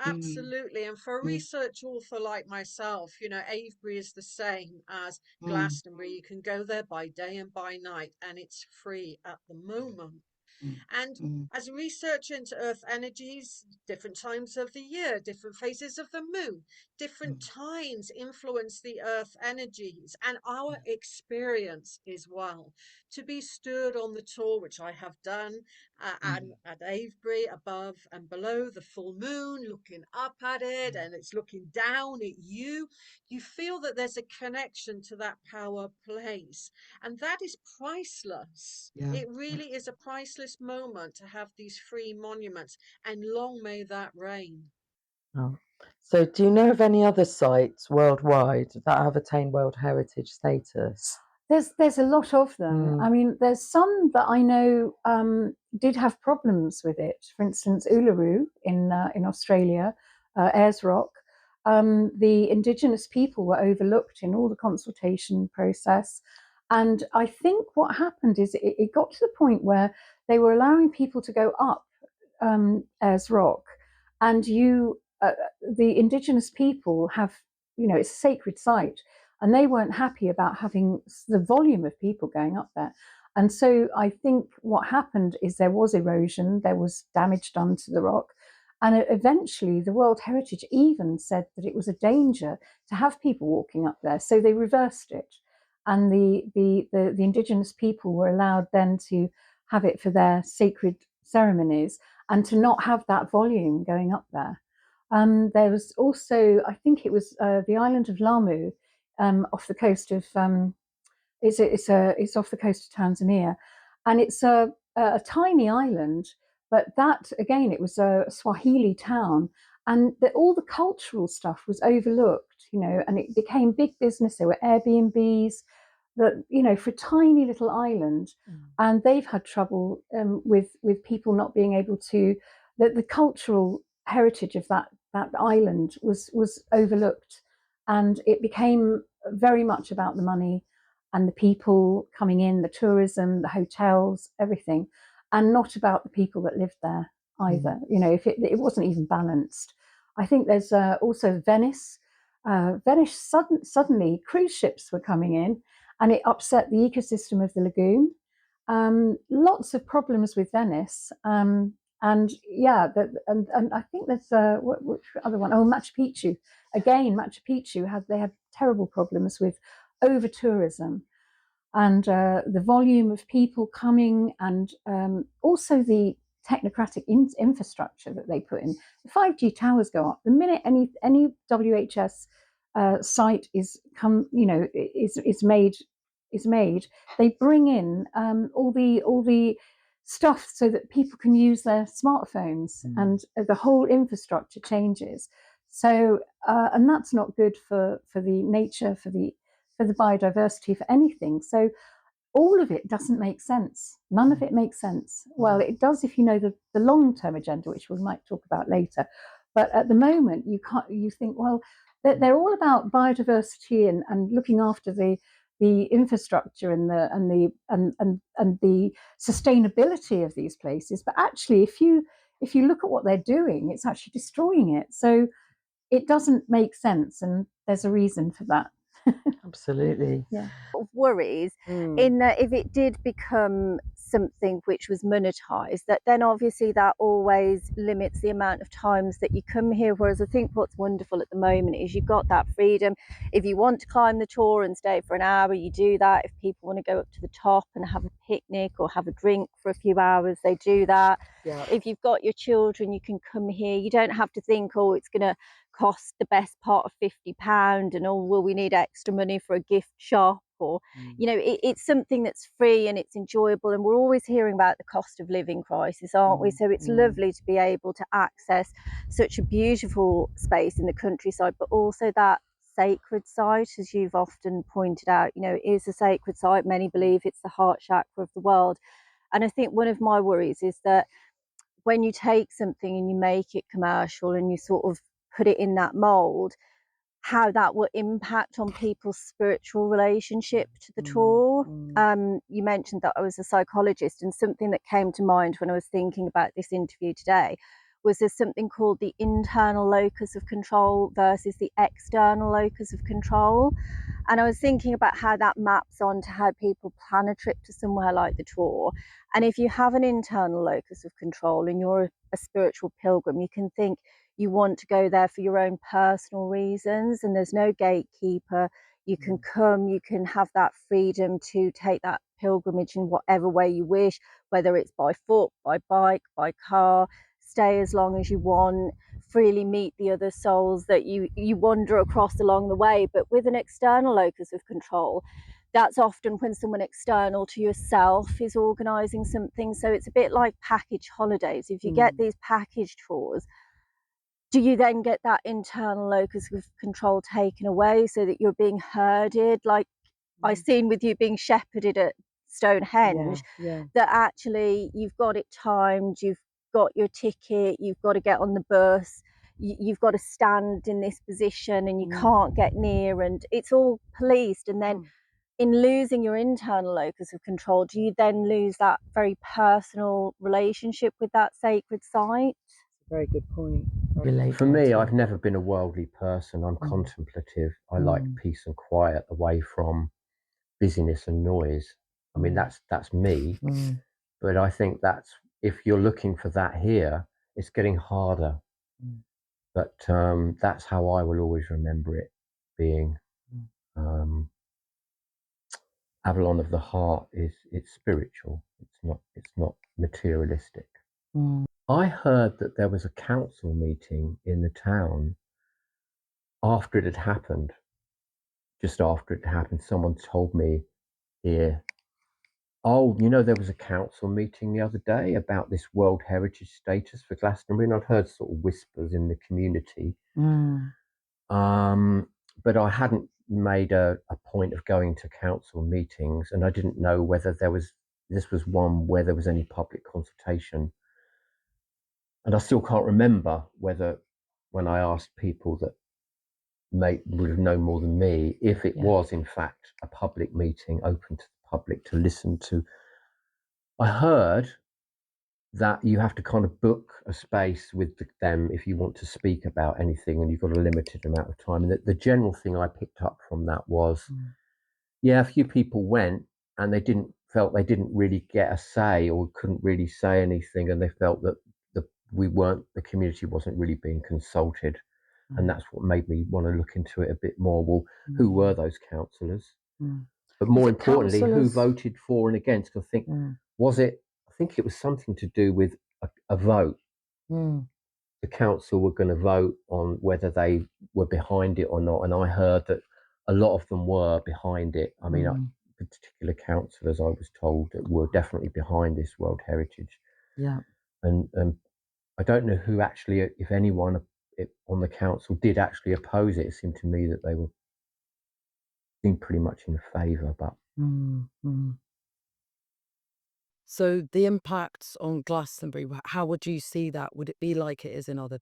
Absolutely. And for a research author like myself, Avebury is the same as Glastonbury. You can go there by day and by night, and it's free at the moment. And as a researcher into earth energies, different times of the year, different phases of the moon, different times influence the earth energies and our experience as well. To be stood on the tour, which I have done, and at Avebury, above and below the full moon, looking up at it, and it's looking down at you, you feel that there's a connection to that power place. And that is priceless. It really is a priceless moment to have these free monuments, and long may that reign. So do you know of any other sites worldwide that have attained World Heritage status? There's a lot of them. I mean, there's some that I know did have problems with it. For instance, Uluru in Australia, Ayers Rock. The indigenous people were overlooked in all the consultation process. And I think what happened is it got to the point where they were allowing people to go up Ayers Rock, and the indigenous people have, it's a sacred site, and they weren't happy about having the volume of people going up there. And so I think what happened is there was erosion, there was damage done to the rock, and eventually the World Heritage even said that it was a danger to have people walking up there, so they reversed it, and the indigenous people were allowed then to have it for their sacred ceremonies and to not have that volume going up there. There was also, I think it was the island of Lamu, off the coast of it's off the coast of Tanzania, and it's a tiny island, but that again, it was a Swahili town, and all the cultural stuff was overlooked, and it became big business. There were Airbnbs that, for a tiny little island, and they've had trouble with people not being able to. The cultural heritage of that island was overlooked, and it became very much about the money and the people coming in, the tourism, the hotels, everything, and not about the people that lived there either. If it wasn't even balanced. I think there's also Venice. Venice, suddenly cruise ships were coming in, and it upset the ecosystem of the lagoon. Lots of problems with Venice. And I think there's which other one? Oh, Machu Picchu. Again, Machu Picchu had terrible problems with over tourism, and the volume of people coming, and also the technocratic infrastructure that they put in. The 5G towers go up the minute any WHS site is made. They bring in all the stuff so that people can use their smartphones, and the whole infrastructure changes. So and that's not good for the nature, for the biodiversity, for anything. So all of it doesn't make sense. None of it makes sense. Well, it does if you know the long-term agenda, which we might talk about later. But at the moment, you think, well, they're all about biodiversity and looking after the infrastructure and the sustainability of these places. But actually, if you look at what they're doing, it's actually destroying it. So it doesn't make sense, and there's a reason for that. Absolutely. Yeah. Worries in that if it did become something which was monetized, that then obviously that always limits the amount of times that you come here. Whereas I think what's wonderful at the moment is you've got that freedom. If you want to climb the tour and stay for an hour, you do that. If people want to go up to the top and have a picnic or have a drink for a few hours, they do that. Yeah. If you've got your children, you can come here. You don't have to think, oh, it's going to cost the best part of £50 and, oh, well, we need extra money for a gift shop, or you know, it's something that's free and it's enjoyable. And we're always hearing about the cost of living crisis, aren't we? So it's lovely to be able to access such a beautiful space in the countryside, but also that sacred site, as you've often pointed out. You know, it is a sacred site. Many believe it's the heart chakra of the world. And I think one of my worries is that when you take something and you make it commercial and you sort of put it in that mold, how that will impact on people's spiritual relationship to the tour. You mentioned that I was a psychologist, and something that came to mind when I was thinking about this interview today was there's something called the internal locus of control versus the external locus of control. And I was thinking about how that maps onto how people plan a trip to somewhere like the tour. And if you have an internal locus of control and you're a spiritual pilgrim, you can think you want to go there for your own personal reasons, and there's no gatekeeper. You can come, you can have that freedom to take that pilgrimage in whatever way you wish, whether it's by foot, by bike, by car, stay as long as you want, freely meet the other souls that you wander across along the way. But with an external locus of control, that's often when someone external to yourself is organising something. So it's a bit like package holidays. If you get these package tours, do you then get that internal locus of control taken away so that you're being herded? Like I've seen with you being shepherded at Stonehenge, that actually you've got it timed, you've got your ticket, you've got to get on the bus, you've got to stand in this position and you can't get near, and it's all policed. And then in losing your internal locus of control, do you then lose that very personal relationship with that sacred site? Very good point. For me, I've never been a worldly person. I'm contemplative. I like peace and quiet away from busyness and noise. I mean, that's me. But I think that's, if you're looking for that here, it's getting harder. But that's how I will always remember it being. Avalon of the heart it's spiritual. It's not materialistic. I heard that there was a council meeting in the town after it had happened. Just after it happened, someone told me here, oh, you know, there was a council meeting the other day about this World Heritage Status for Glastonbury, and I'd heard sort of whispers in the community. But I hadn't made a point of going to council meetings, and I didn't know whether this was one where there was any public consultation. And I still can't remember whether, when I asked people that would have known more than me, if it was in fact a public meeting open to the public to listen to. I heard that you have to kind of book a space with them if you want to speak about anything, and you've got a limited amount of time. And the general thing I picked up from that was, a few people went and they didn't really get a say or couldn't really say anything, and they felt that the community wasn't really being consulted. And that's what made me want to look into it a bit more. Well, who were those councillors? But more importantly, who voted for and against? I think, I think it was something to do with a vote. The council were going to vote on whether they were behind it or not. And I heard that a lot of them were behind it. I mean, particular councillors, I was told, that were definitely behind this World Heritage. Yeah. And I don't know who actually, if anyone on the council did actually oppose it. It seemed to me that they were being pretty much in favour, but. So the impacts on Glastonbury, how would you see that? Would it be like it is in other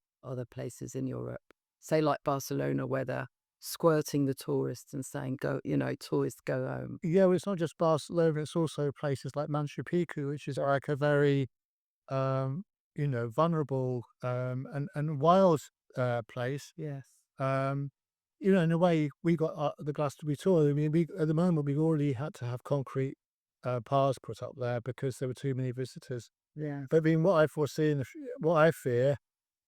places in Europe? say like Barcelona, where they're squirting the tourists and saying, "Go, tourists go home." Yeah, well, it's not just Barcelona, it's also places like Machu Picchu, which is like a very, vulnerable and wild place. Yes. In a way, we got the Glastonbury tour. I mean, at the moment, we've already had to have concrete paths put up there because there were too many visitors. Yeah. But I mean, what I fear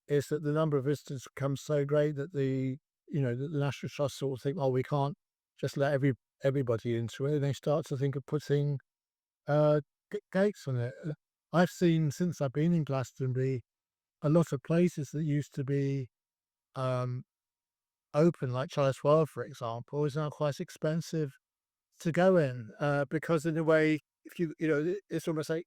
is that the number of visitors becomes so great that the National Trust sort of think, oh, we can't just let everybody into it, and they start to think of putting gates on it. I've seen, since I've been in Glastonbury, a lot of places that used to be open, like Chalice World, for example, is now quite expensive to go in because, in a way, if it's almost like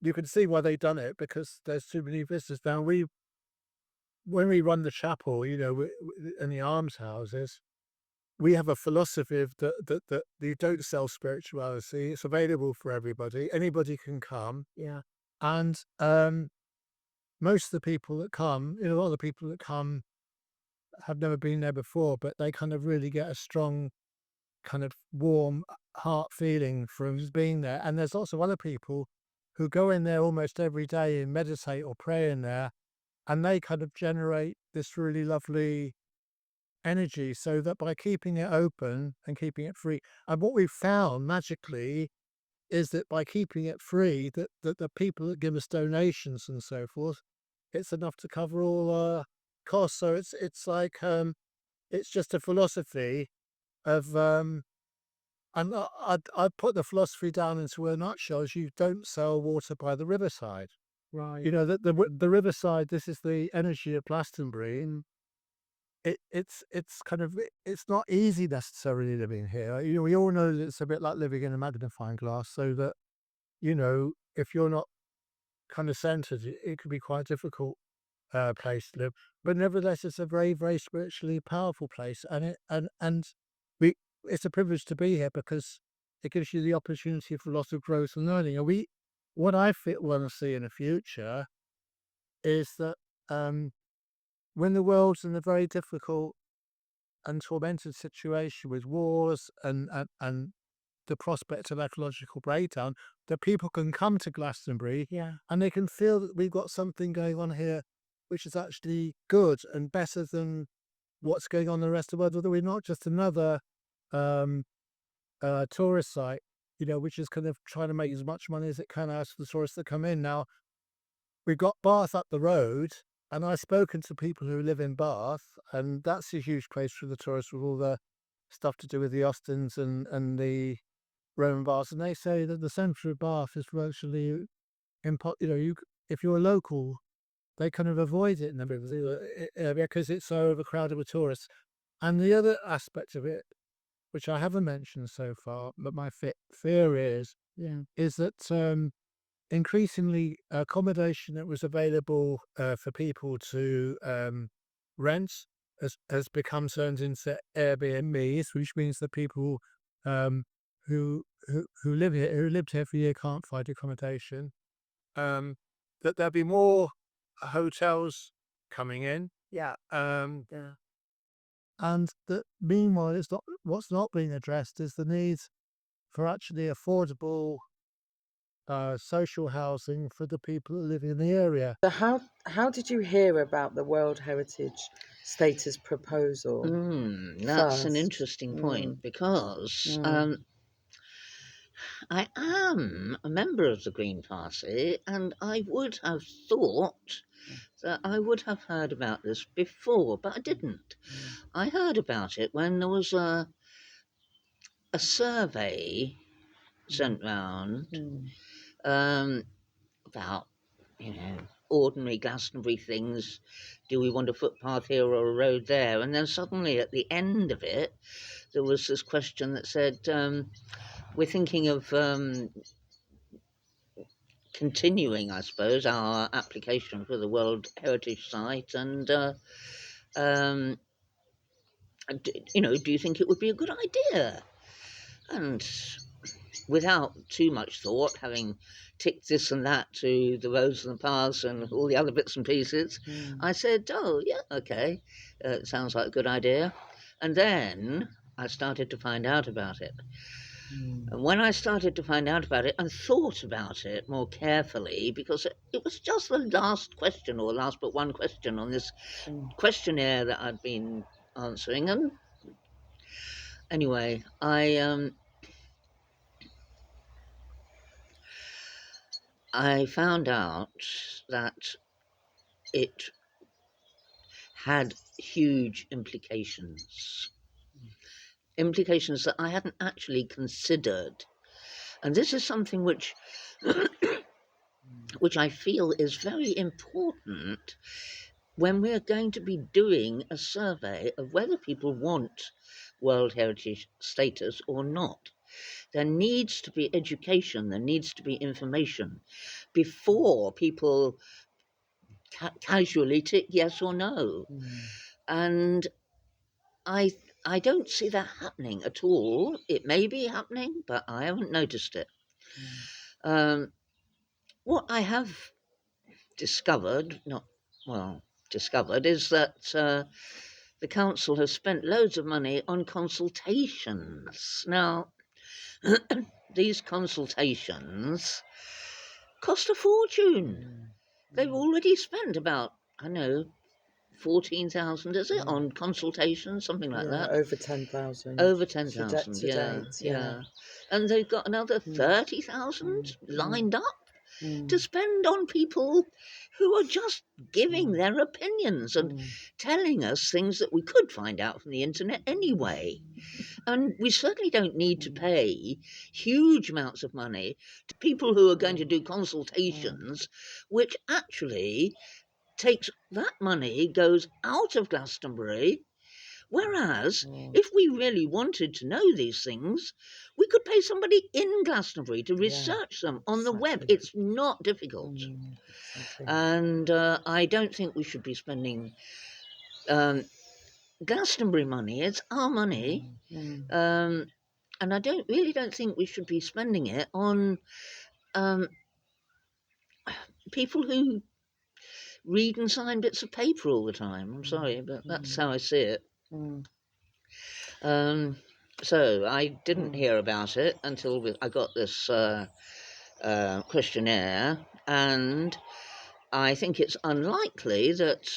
you can see why they've done it, because there's too many visitors. Now, when we run the chapel, and the almshouses, we have a philosophy of that you don't sell spirituality. It's available for everybody. Anybody can come. Yeah. And most of the people that come, a lot of the people that come have never been there before, but they kind of really get a strong kind of warm heart feeling from being there. And there's lots of other people who go in there almost every day and meditate or pray in there, and they kind of generate this really lovely energy, so that by keeping it open and keeping it free, and what we've found magically is that by keeping it free, that the people that give us donations and so forth, it's enough to cover all our costs. So it's like it's just a philosophy of and I'd put the philosophy down into a nutshell as: you don't sell water by the riverside. Right. The riverside, this is the energy of Glastonbury, and it's kind of, it's not easy necessarily living here. We all know that it's a bit like living in a magnifying glass, so that if you're not kind of centered, it could be quite a difficult place to live. But nevertheless, it's a very, very spiritually powerful place, and we it's a privilege to be here because it gives you the opportunity for lots of growth and learning. And what I want to see in the future is that when the world's in a very difficult and tormented situation with wars and the prospect of ecological breakdown, that people can come to Glastonbury, Yeah. and they can feel that we've got something going on here which is actually good and better than what's going on in the rest of the world. Although we're not just another tourist site, which is kind of trying to make as much money as it can out of the tourists that come in. Now, we've got Bath up the road, and I've spoken to people who live in Bath, and that's a huge place for the tourists, with all the stuff to do with the Austins and the Roman baths. And they say that the centre of Bath is virtually if you're a local, they kind of avoid it in the river because it's so overcrowded with tourists. And the other aspect of it, which I haven't mentioned so far, but my fear is that increasingly accommodation that was available for people to rent has become turned into Airbnbs, which means that people who lived here for a year can't find accommodation. That there'll be more hotels coming in. Yeah. Yeah. And that meanwhile, what's not being addressed is the need for actually affordable social housing for the people that live in the area. So how did you hear about the World Heritage Status proposal? That's an First. interesting point, because I am a member of the Green Party, and I would have thought that I would have heard about this before, but I didn't. I heard about it when there was a survey sent round about, ordinary Glastonbury things. Do we want a footpath here or a road there? And then suddenly at the end of it, there was this question that said, we're thinking of continuing, I suppose, our application for the World Heritage Site, and do you think it would be a good idea? And without too much thought, having tick this and that to the roads and the paths and all the other bits and pieces. I said, oh, yeah, okay, it sounds like a good idea. And then I started to find out about it. And when I started to find out about it and thought about it more carefully, because it was just the last question, or last but one question on this questionnaire that I'd been answering. And anyway, I found out that it had huge implications that I hadn't actually considered. And this is something which I feel is very important when we're going to be doing a survey of whether people want World Heritage status or not. There needs to be education, there needs to be information before people casually tick yes or no. And I don't see that happening at all. It may be happening, but I haven't noticed it. What I have discovered is that the council has spent loads of money on consultations. Now, these consultations cost a fortune. They've already spent about, 14,000, is it, on consultations, something like that? Over 10,000. Over 10,000, to date, yeah. And they've got another 30,000 lined up to spend on people who are just giving their opinions and telling us things that we could find out from the internet anyway. And we certainly don't need to pay huge amounts of money to people who are going to do consultations, which actually takes that money, goes out of Glastonbury. Whereas, if we really wanted to know these things, we could pay somebody in Glastonbury to research them on the web. It's not difficult. And I don't think we should be spending Glastonbury money. It's our money. And I don't think we should be spending it on people who read and sign bits of paper all the time. I'm sorry, but that's how I see it. So I didn't hear about it until I got this questionnaire, and I think it's unlikely that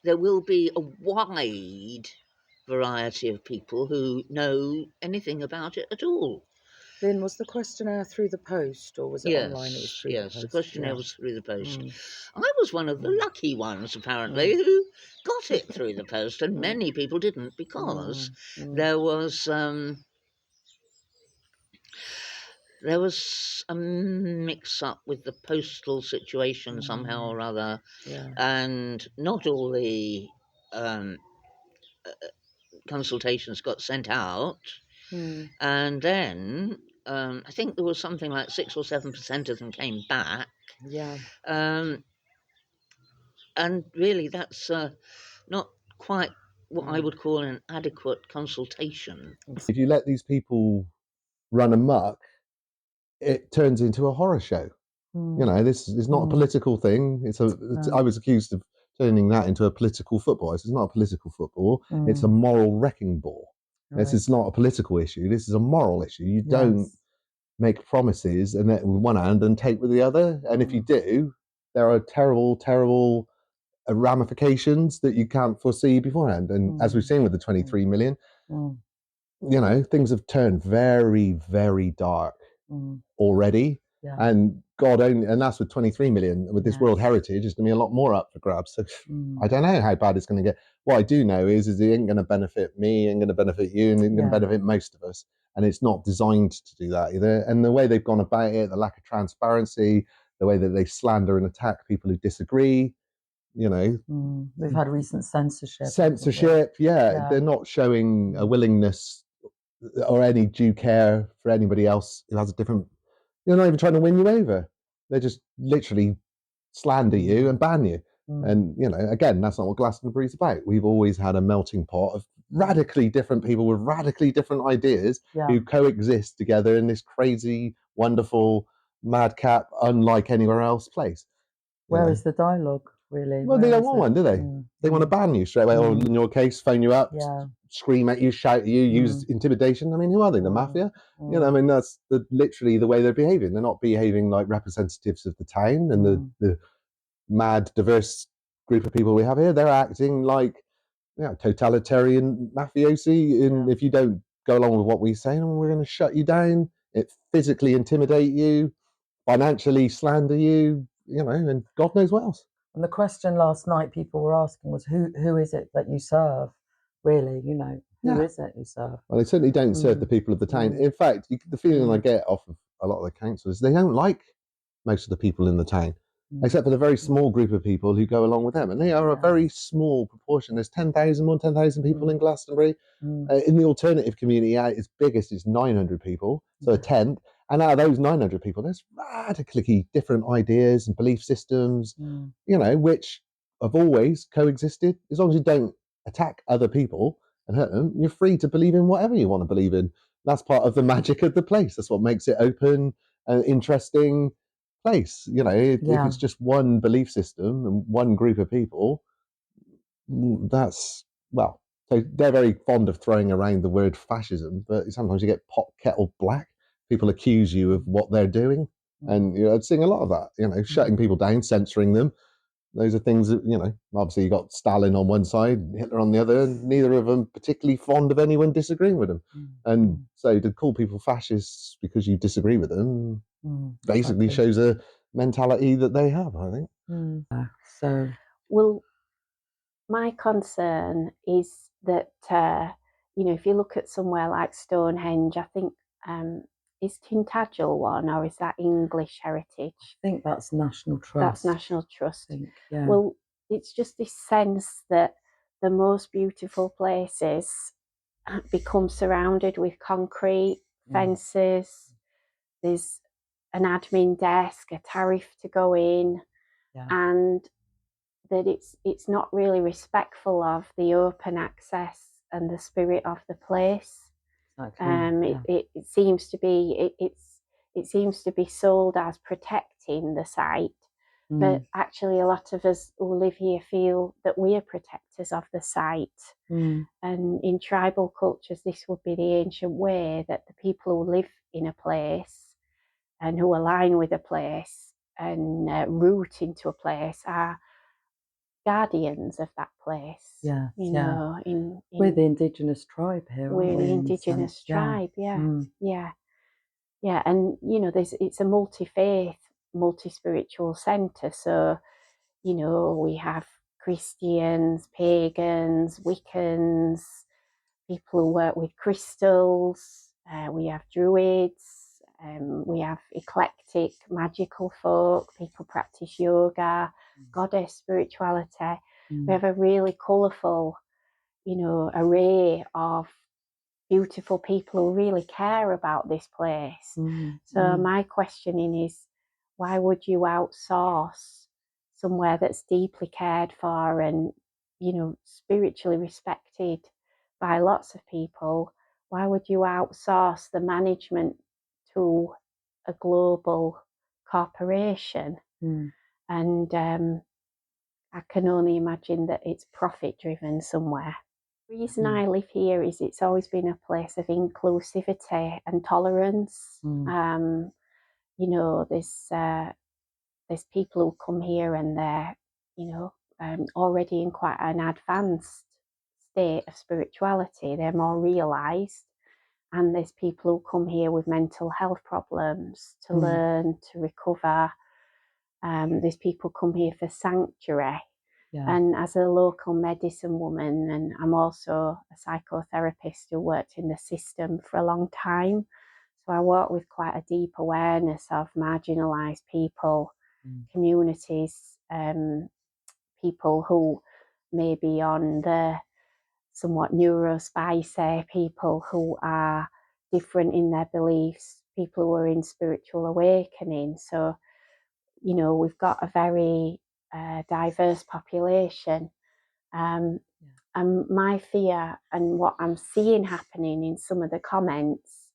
there will be a wide variety of people who know anything about it at all. Lynn, was the questionnaire through the post, or was it online? It was through the post. The questionnaire was through the post. I was one of the lucky ones, apparently, who got it through the post, and many people didn't, because there was a mix-up with the postal situation somehow or other, and not all the consultations got sent out. And then I think there was something like 6 or 7% of them came back. And really, that's not quite what I would call an adequate consultation. If you let these people run amok, it turns into a horror show. You know, this is not a political thing. I was accused of turning that into a political football. This is not a political football. It's a moral wrecking ball. This is not a political issue. This is a moral issue. You don't make promises and with one hand and take with the other. And if you do, there are terrible, terrible ramifications that you can't foresee beforehand. And as we've seen with the 23 million, you know, things have turned very, very dark already. And God only, and that's with 23 million. With this World Heritage, it's going to be a lot more up for grabs. So I don't know how bad it's going to get. What I do know is it ain't going to benefit me, ain't going to benefit you, and it's going to benefit most of us. And it's not designed to do that either. And the way they've gone about it, the lack of transparency, the way that they slander and attack people who disagree, you know. We've had recent censorship. They're not showing a willingness or any due care for anybody else who has a different. They're not even trying to win you over. They just literally slander you and ban you. And, you know, again, that's not what Glastonbury's about. We've always had a melting pot of radically different people with radically different ideas who coexist together in this crazy, wonderful, madcap, unlike anywhere else place. Where is the dialogue, really? Well, they don't want one, do they? They want to ban you straight away, or in your case, phone you up, scream at you, shout at you, use intimidation. I mean, who are they? The mafia? You know, I mean, that's literally the way they're behaving. They're not behaving like representatives of the town and the mad, diverse group of people we have here. They're acting like totalitarian mafiosi. And if you don't go along with what we say, we're going to shut you down, physically intimidate you, financially slander you, and God knows what else. And the question last night people were asking was, who is it that you serve? Really, who is it you serve? Well, they certainly don't serve the people of the town. In fact, the feeling I get off of a lot of the councillors, they don't like most of the people in the town, except for the very small group of people who go along with them. And they are a very small proportion. There's 10,000 people in Glastonbury. In the alternative community, at its biggest, it's 900 people, so a tenth. And out of those 900 people, there's radically different ideas and belief systems, which have always coexisted. As long as you don't attack other people and hurt them, you're free to believe in whatever you want to believe in. That's part of the magic of the place. That's what makes it open and interesting place. If it's just one belief system and one group of people, so they're very fond of throwing around the word fascism, but sometimes you get pot kettle black. People accuse you of what they're doing, and I'd sing a lot of that. Shutting people down, censoring them. Those are things that obviously you got Stalin on one side, Hitler on the other, and neither of them particularly fond of anyone disagreeing with them. And so to call people fascists because you disagree with them basically shows a mentality that they have, I think. So, well, my concern is that if you look at somewhere like Stonehenge, I think is Tintagel one, or is that English heritage? I think that's National Trust. That's National Trust. Well, it's just this sense that the most beautiful places become surrounded with concrete fences. There's an admin desk, a tariff to go in, and that it's not really respectful of the open access and the spirit of the place. It seems to be it seems to be sold as protecting the site, but actually a lot of us who live here feel that we are protectors of the site. And in tribal cultures, this would be the ancient way that the people who live in a place and who align with a place and root into a place are guardians of that place. We're the indigenous tribe here. We're the indigenous tribe. And it's a multi-faith, multi-spiritual centre. So we have Christians, pagans, Wiccans, people who work with crystals. We have druids. We have eclectic magical folk. People practice yoga, goddess spirituality. We have a really colourful, array of beautiful people who really care about this place. So my questioning is, why would you outsource somewhere that's deeply cared for and, spiritually respected by lots of people? Why would you outsource the management to a global corporation? And I can only imagine that it's profit driven somewhere. The reason I live here is it's always been a place of inclusivity and tolerance. There's people who come here and they're, already in quite an advanced state of spirituality. They're more realised. And there's people who come here with mental health problems to learn, to recover. There's people come here for sanctuary. And as a local medicine woman, and I'm also a psychotherapist who worked in the system for a long time, so I work with quite a deep awareness of marginalised people, communities, people who may be on the somewhat neurospicy, people who are different in their beliefs, people who are in spiritual awakening. So, we've got a very diverse population. And my fear and what I'm seeing happening in some of the comments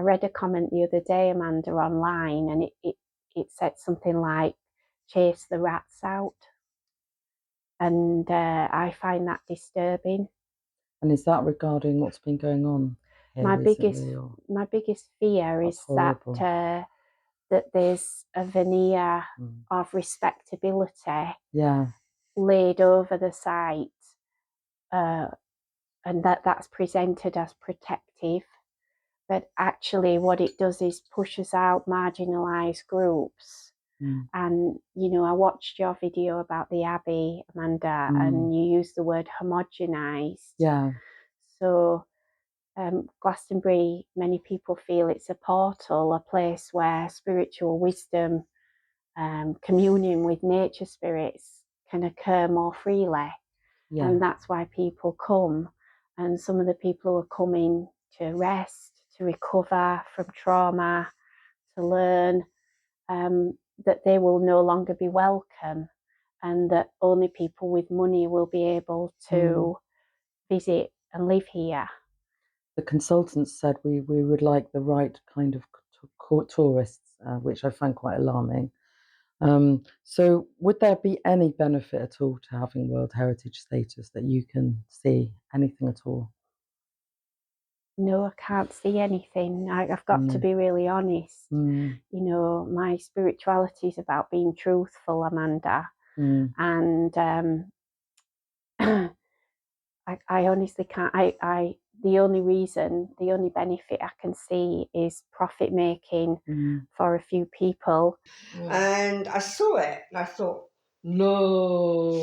I read a comment the other day, Amanda, online, and it said something like, chase the rats out. And I find that disturbing. And is that regarding what's been going on here My recently? my biggest fear That's is horrible. that there's a veneer of respectability laid over the site, and that's presented as protective. But actually what it does is pushes out marginalised groups. And, you know, I watched your video about the Abbey, Amanda, and you used the word homogenised. Yeah. So Glastonbury, many people feel it's a portal, a place where spiritual wisdom, communion with nature spirits can occur more freely. Yeah. And that's why people come. And some of the people who are coming to rest, to recover from trauma, to learn, that they will no longer be welcome, and that only people with money will be able to visit and live here. The consultants said we would like the right kind of tourists, which I find quite alarming. So would there be any benefit at all to having World Heritage status that you can see? Anything at all? No, I can't see anything. I've got to be really honest. You know, my spirituality is about being truthful, Amanda. And I honestly can't. The only benefit I can see is profit making for a few people. And I saw it and I thought, no.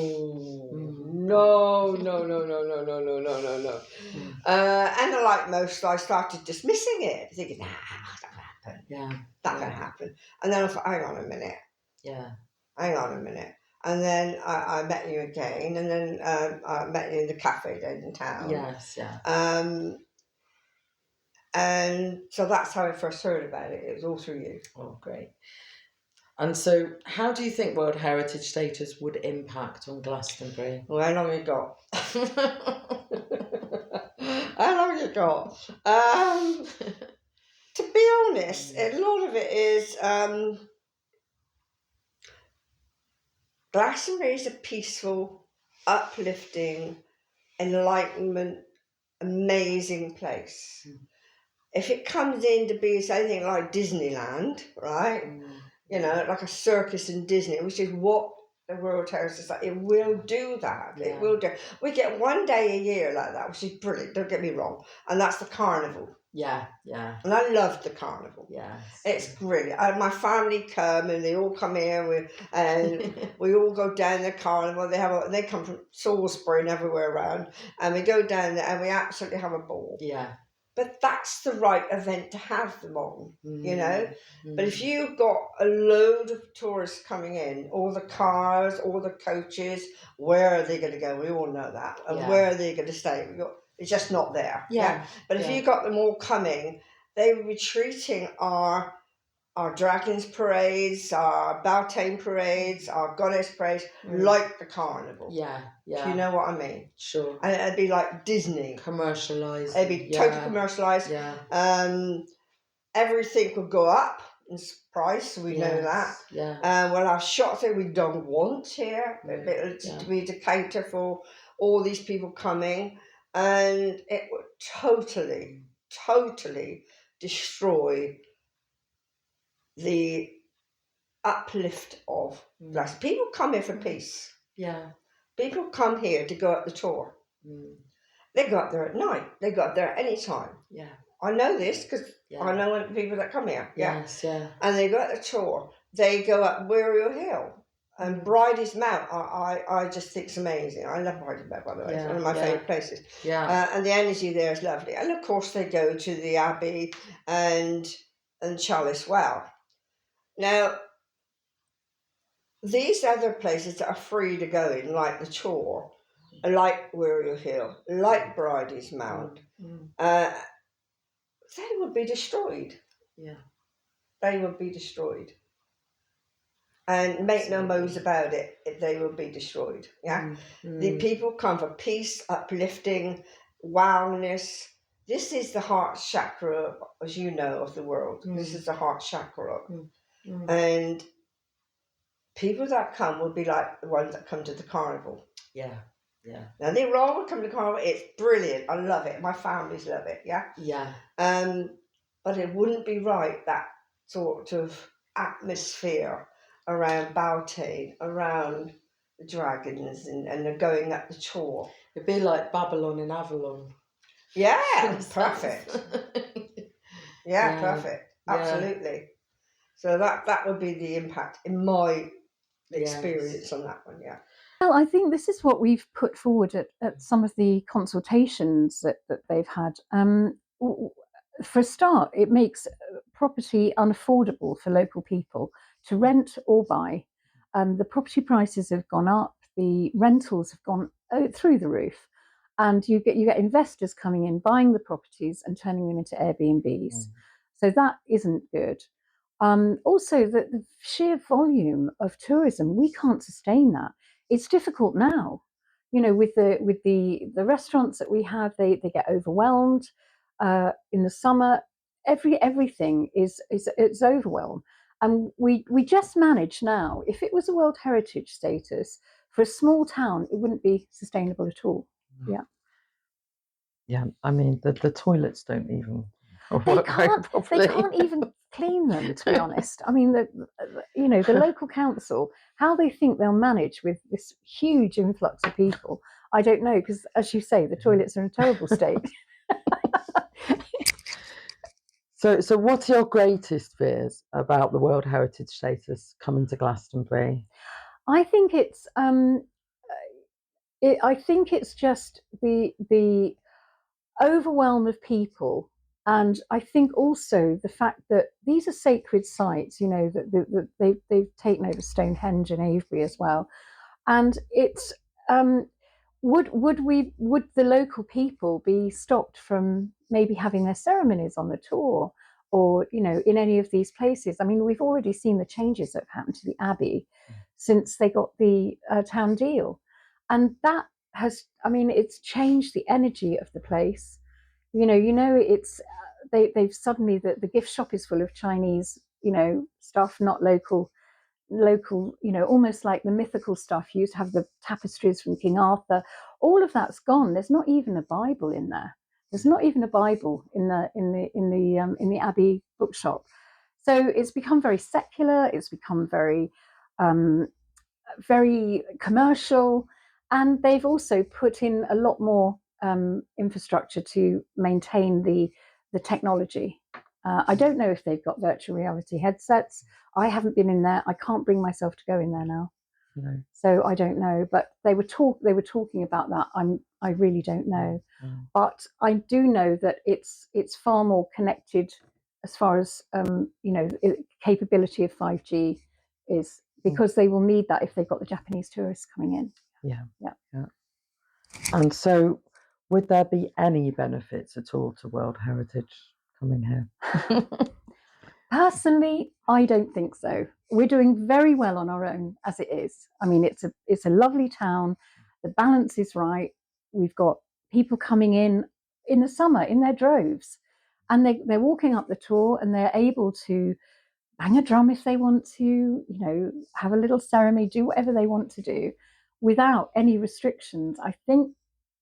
And like most, I started dismissing it, thinking, nah, not gonna happen. Yeah. Not gonna happen. And then I thought, hang on a minute. Yeah. Hang on a minute. And then I met you again, and then I met you in the cafe down in town. Yes, yeah. And so that's how I first heard about it. It was all through you. Oh, great. And so how do you think World Heritage status would impact on Glastonbury? Well, how long you got? How long you got? To be honest, a lot of it is Glastonbury is a peaceful, uplifting, enlightenment, amazing place. If it comes in to be anything like Disneyland, right? You know, like a circus in Disney, which is what the World Heritage is like, it will do that. Yeah. It will do. We get one day a year like that, which is brilliant, don't get me wrong. And that's the carnival. Yeah, yeah. And I love the carnival. Yes. It's brilliant. And my family come and they all come here and we all go down the carnival. They come from Salisbury and everywhere around. And we go down there and we absolutely have a ball. Yeah. But that's the right event to have them on, you know. But if you've got a load of tourists coming in, all the cars, all the coaches, where are they going to go? We all know that. And where are they going to stay? It's just not there. Yeah. But if you got them all coming, they would be treating our dragons parades, our Beltane parades, our goddess parades, like the carnival. Yeah, yeah. Do you know what I mean? Sure. And it'd be like Disney. Commercialised. It'd be totally commercialised. Yeah. Everything would go up in price, we know that. Yeah. We'll have shots that we don't want here. To be the counter for all these people coming. And it would totally destroy the uplift of Glass. People come here for peace. Yeah. People come here to go up the tour. They go up there at night. They go up there at any time. Yeah. I know this because I know people that come here. Yes, yeah. And they go up the tour. They go up Burial Hill. And Bridie's Mount, I just think it's amazing. I love Bridie's Mount, by the way. It's one of my favourite places. Yeah. And the energy there is lovely. And of course they go to the Abbey and Chalice Well. Now, these other places that are free to go in, like the tour, like Burial Hill, like Bridie's Mount, they would be destroyed. Yeah. They would be destroyed. And make no moans about it, they will be destroyed. Yeah. The people come for peace, uplifting, wildness. this is the heart chakra, as you know, of the world. This is the heart chakra. And people that come will be like the ones that come to the carnival. Yeah. Now they all come to the carnival. It's brilliant. I love it. My families love it. Yeah. But it wouldn't be right, that sort of atmosphere around Beltane, around the dragons, and they're going up the tour. It'd be like Babylon in Avalon. Yeah, perfect. Perfect. Absolutely. So that would be the impact in my experience on that one. Yeah. Well, I think this is what we've put forward at some of the consultations that they've had. For a start, it makes property unaffordable for local people to rent or buy. The property prices have gone up, the rentals have gone through the roof, and you get investors coming in, buying the properties and turning them into Airbnbs. So that isn't good. Also, the sheer volume of tourism, we can't sustain that. It's difficult now, with the restaurants that we have, they get overwhelmed in the summer. Everything is overwhelmed, and we just manage now. If it was a World Heritage status for a small town, it wouldn't be sustainable at all. Yeah, I mean the toilets don't even They can't even clean them, to be honest. I mean, the local council, how they think they'll manage with this huge influx of people, I don't know, because as you say, the toilets are in a terrible state. So what are your greatest fears about the World Heritage status coming to Glastonbury? I think it's just the overwhelm of people. And I think also the fact that these are sacred sites, that they've taken over Stonehenge and Avebury as well. And it's would the local people be stopped from maybe having their ceremonies on the tour, or in any of these places? I mean, we've already seen the changes that have happened to the Abbey since they got the town deal, and that has, it's changed the energy of the place. It's they've suddenly the gift shop is full of Chinese, stuff, not local, almost like the mythical stuff. You used to have the tapestries from King Arthur. All of that's gone. There's not even a Bible in there. There's not even a Bible in the Abbey bookshop. So it's become very secular. It's become very very commercial, and they've also put in a lot more infrastructure to maintain the technology. I don't know if they've got virtual reality headsets. I haven't been in there. I can't bring myself to go in there now. No. So I don't know. But they were talking about that. I really don't know. But I do know that it's far more connected as far as capability of 5G is, because they will need that if they've got the Japanese tourists coming in. Yeah. And so, would there be any benefits at all to World Heritage coming here? Personally, I don't think so. We're doing very well on our own as it is. I mean, it's a lovely town. The balance is right. We've got people coming in the summer in their droves, and they're walking up the tour, and they're able to bang a drum if they want to, have a little ceremony, do whatever they want to do without any restrictions. I think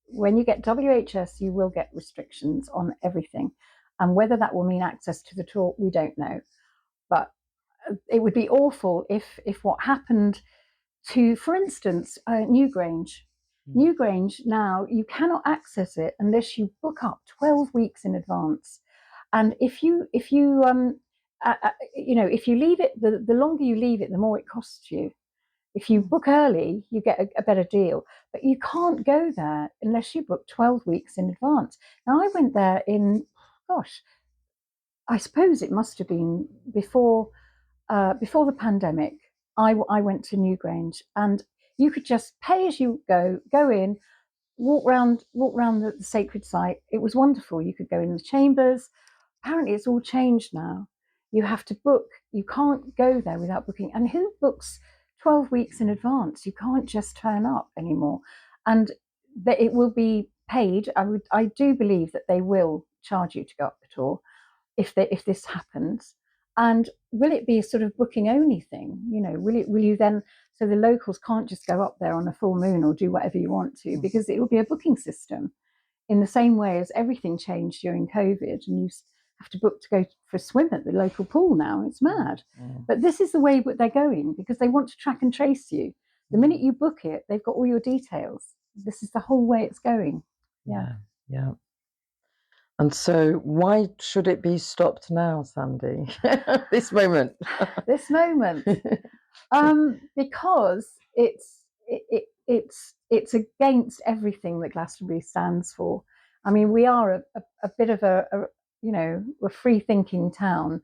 when you get WHS, you will get restrictions on everything. And whether that will mean access to the tour, we don't know. But it would be awful if what happened to, for instance, Newgrange. Newgrange, now you cannot access it unless you book up 12 weeks in advance. And if you leave it, the longer you leave it, the more it costs you. If you book early, you get a better deal. But you can't go there unless you book 12 weeks in advance. Now, I went there I suppose it must have been before the pandemic. I went to Newgrange, and you could just pay as you go in, walk around the sacred site. It was wonderful. You could go in the chambers. Apparently it's all changed now. You have to book. You can't go there without booking. And who books 12 weeks in advance? You can't just turn up anymore. And it will be paid. I do believe that they will charge you to go up the tour if this happens? And will it be a sort of booking only thing? You know, will you then, so the locals can't just go up there on a full moon or do whatever you want to, because it will be a booking system in the same way as everything changed during COVID, and you have to book to go for a swim at the local pool now. It's mad. But this is the way that they're going, because they want to track and trace you. The minute you book it, they've got all your details. This is the whole way it's going. Yeah. And so why should it be stopped now, Sandy? This moment. This moment. Because it's against everything that Glastonbury stands for. I mean, we are a bit of a free thinking town,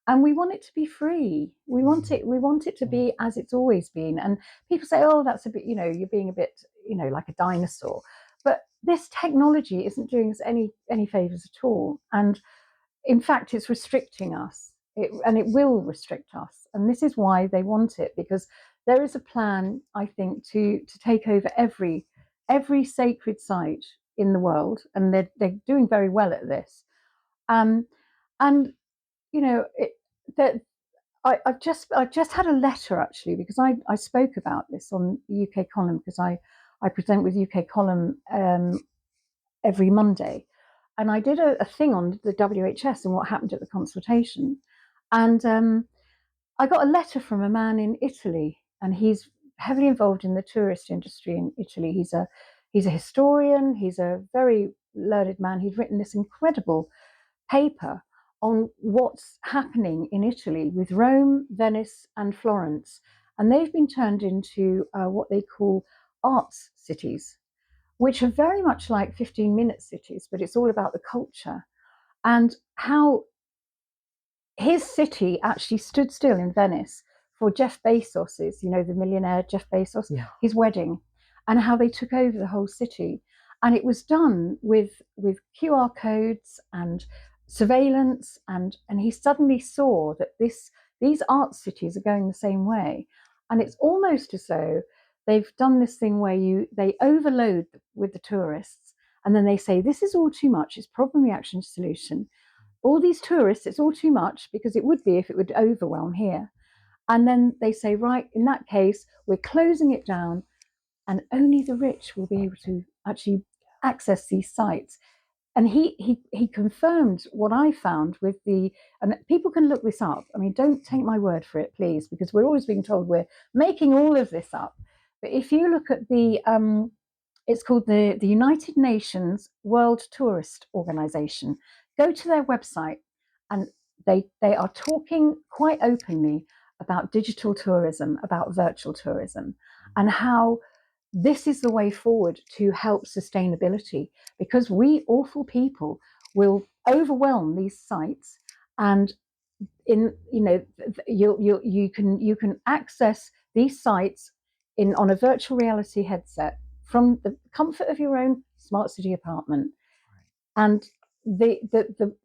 and we want it to be free. We want it to be as it's always been. And people say, oh, that's a bit, you're being a bit, like a dinosaur. But this technology isn't doing us any favors at all. And in fact, it's restricting us. And it will restrict us. And this is why they want it, because there is a plan, I think, to take over every sacred site in the world, and they're doing very well at this. And I've just had a letter, actually, because I spoke about this on the UK column, because I present with UK column every Monday. And I did a thing on the WHS and what happened at the consultation. And I got a letter from a man in Italy, and he's heavily involved in the tourist industry in Italy. He's a historian. He's a very learned man. He's written this incredible paper on what's happening in Italy with Rome, Venice, and Florence. And they've been turned into what they call arts cities, which are very much like 15-minute cities, but it's all about the culture. And how his city actually stood still in Venice for Jeff Bezos's, the millionaire Jeff Bezos, his wedding, and how they took over the whole city. And it was done with QR codes and surveillance, and he suddenly saw that these art cities are going the same way. And it's almost as though they've done this thing where they overload with the tourists, and then they say, this is all too much, it's problem, reaction, solution. All these tourists, it's all too much, because it would be if it would overwhelm here. And then they say, right, in that case, we're closing it down, and only the rich will be able to actually access these sites. And he confirmed what I found with and people can look this up. I mean, don't take my word for it, please, because we're always being told we're making all of this up. But if you look at it's called the United Nations World Tourist Organization. Go to their website, and they are talking quite openly about digital tourism, about virtual tourism, and how this is the way forward to help sustainability, because we awful people will overwhelm these sites, and you can access these sites on a virtual reality headset from the comfort of your own smart city apartment. And the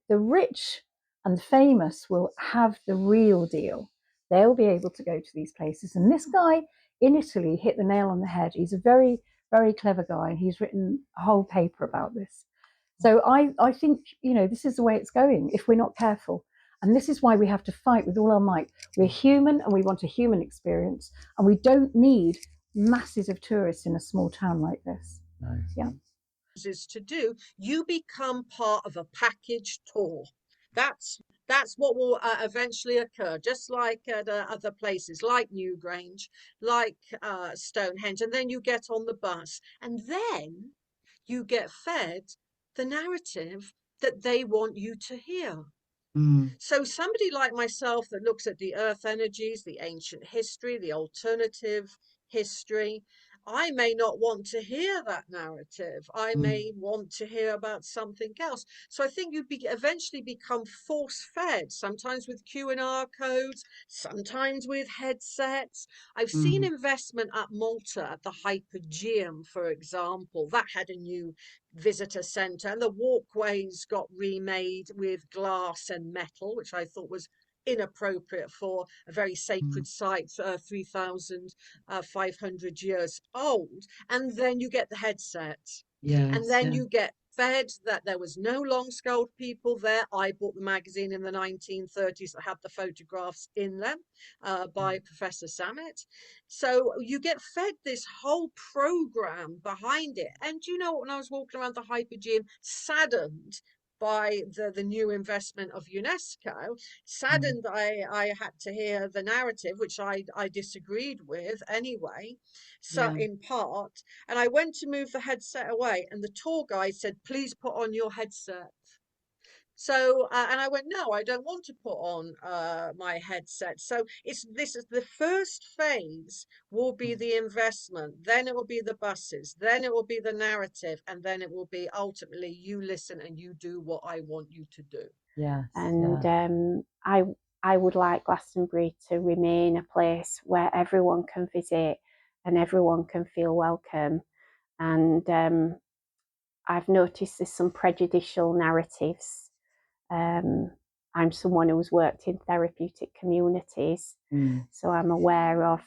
rich and famous will have the real deal. They'll be able to go to these places. And this guy in Italy hit the nail on the head. He's a very, very clever guy, and he's written a whole paper about this. So I think, this is the way it's going if we're not careful. And this is why we have to fight with all our might. We're human, and we want a human experience, and we don't need masses of tourists in a small town like this. No. Yeah. Is to do, you become part of a package tour. That's what will eventually occur, just like at other places like Newgrange, like Stonehenge. And then you get on the bus, and then you get fed the narrative that they want you to hear. So somebody like myself that looks at the earth energies, the ancient history, the alternative history, I may not want to hear that narrative. I may want to hear about something else. So I think you eventually become force-fed, sometimes with Q&R codes, sometimes with headsets. I've seen investment at Malta, at the Hypergeum, for example. That had a new visitor centre, and the walkways got remade with glass and metal, which I thought was inappropriate for a very sacred site, 3,500 years old. And then you get the headset, and then you get fed that there was no long-skulled people there. I bought the magazine in the 1930s that had the photographs in them by Professor Samet. So you get fed this whole program behind it. And you know, when I was walking around the Hypergeum, saddened by the new investment of UNESCO, saddened I had to hear the narrative, which I disagreed with anyway, so in part. And I went to move the headset away, and the tour guide said, "Please put on your headset." So, and I went, "No, I don't want to put on my headset." So this is the first phase will be the investment, then it will be the buses, then it will be the narrative, and then it will be ultimately you listen and you do what I want you to do. Yes. And I would like Glastonbury to remain a place where everyone can visit and everyone can feel welcome. And I've noticed there's some prejudicial narratives. I'm someone who's worked in therapeutic communities, so I'm aware of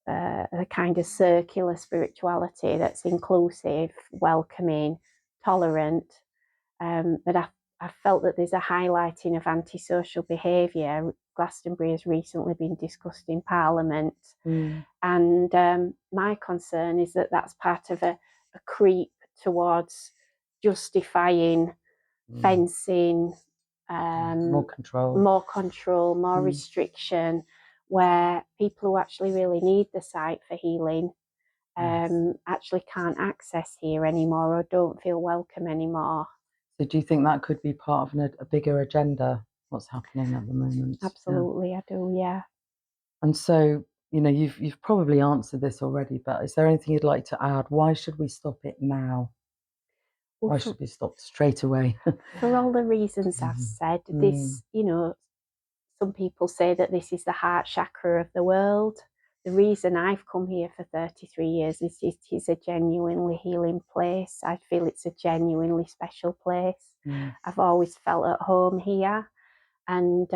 a kind of circular spirituality that's inclusive, welcoming, tolerant. But I felt that there's a highlighting of antisocial behaviour. Glastonbury has recently been discussed in Parliament, and my concern is that that's part of a creep towards justifying fencing, more control, more restriction, where people who actually really need the site for healing actually can't access here anymore or don't feel welcome anymore. So do you think that could be part of a bigger agenda, what's happening at the moment? Absolutely, I do, yeah. And so, you know, you've probably answered this already, but is there anything you'd like to add? Why should we stop it now? Why should we stop straight away? For all the reasons I've said, this, you know, some people say that this is the heart chakra of the world. The reason I've come here for 33 years is it is a genuinely healing place. I feel it's a genuinely special place. I've always felt at home here. And,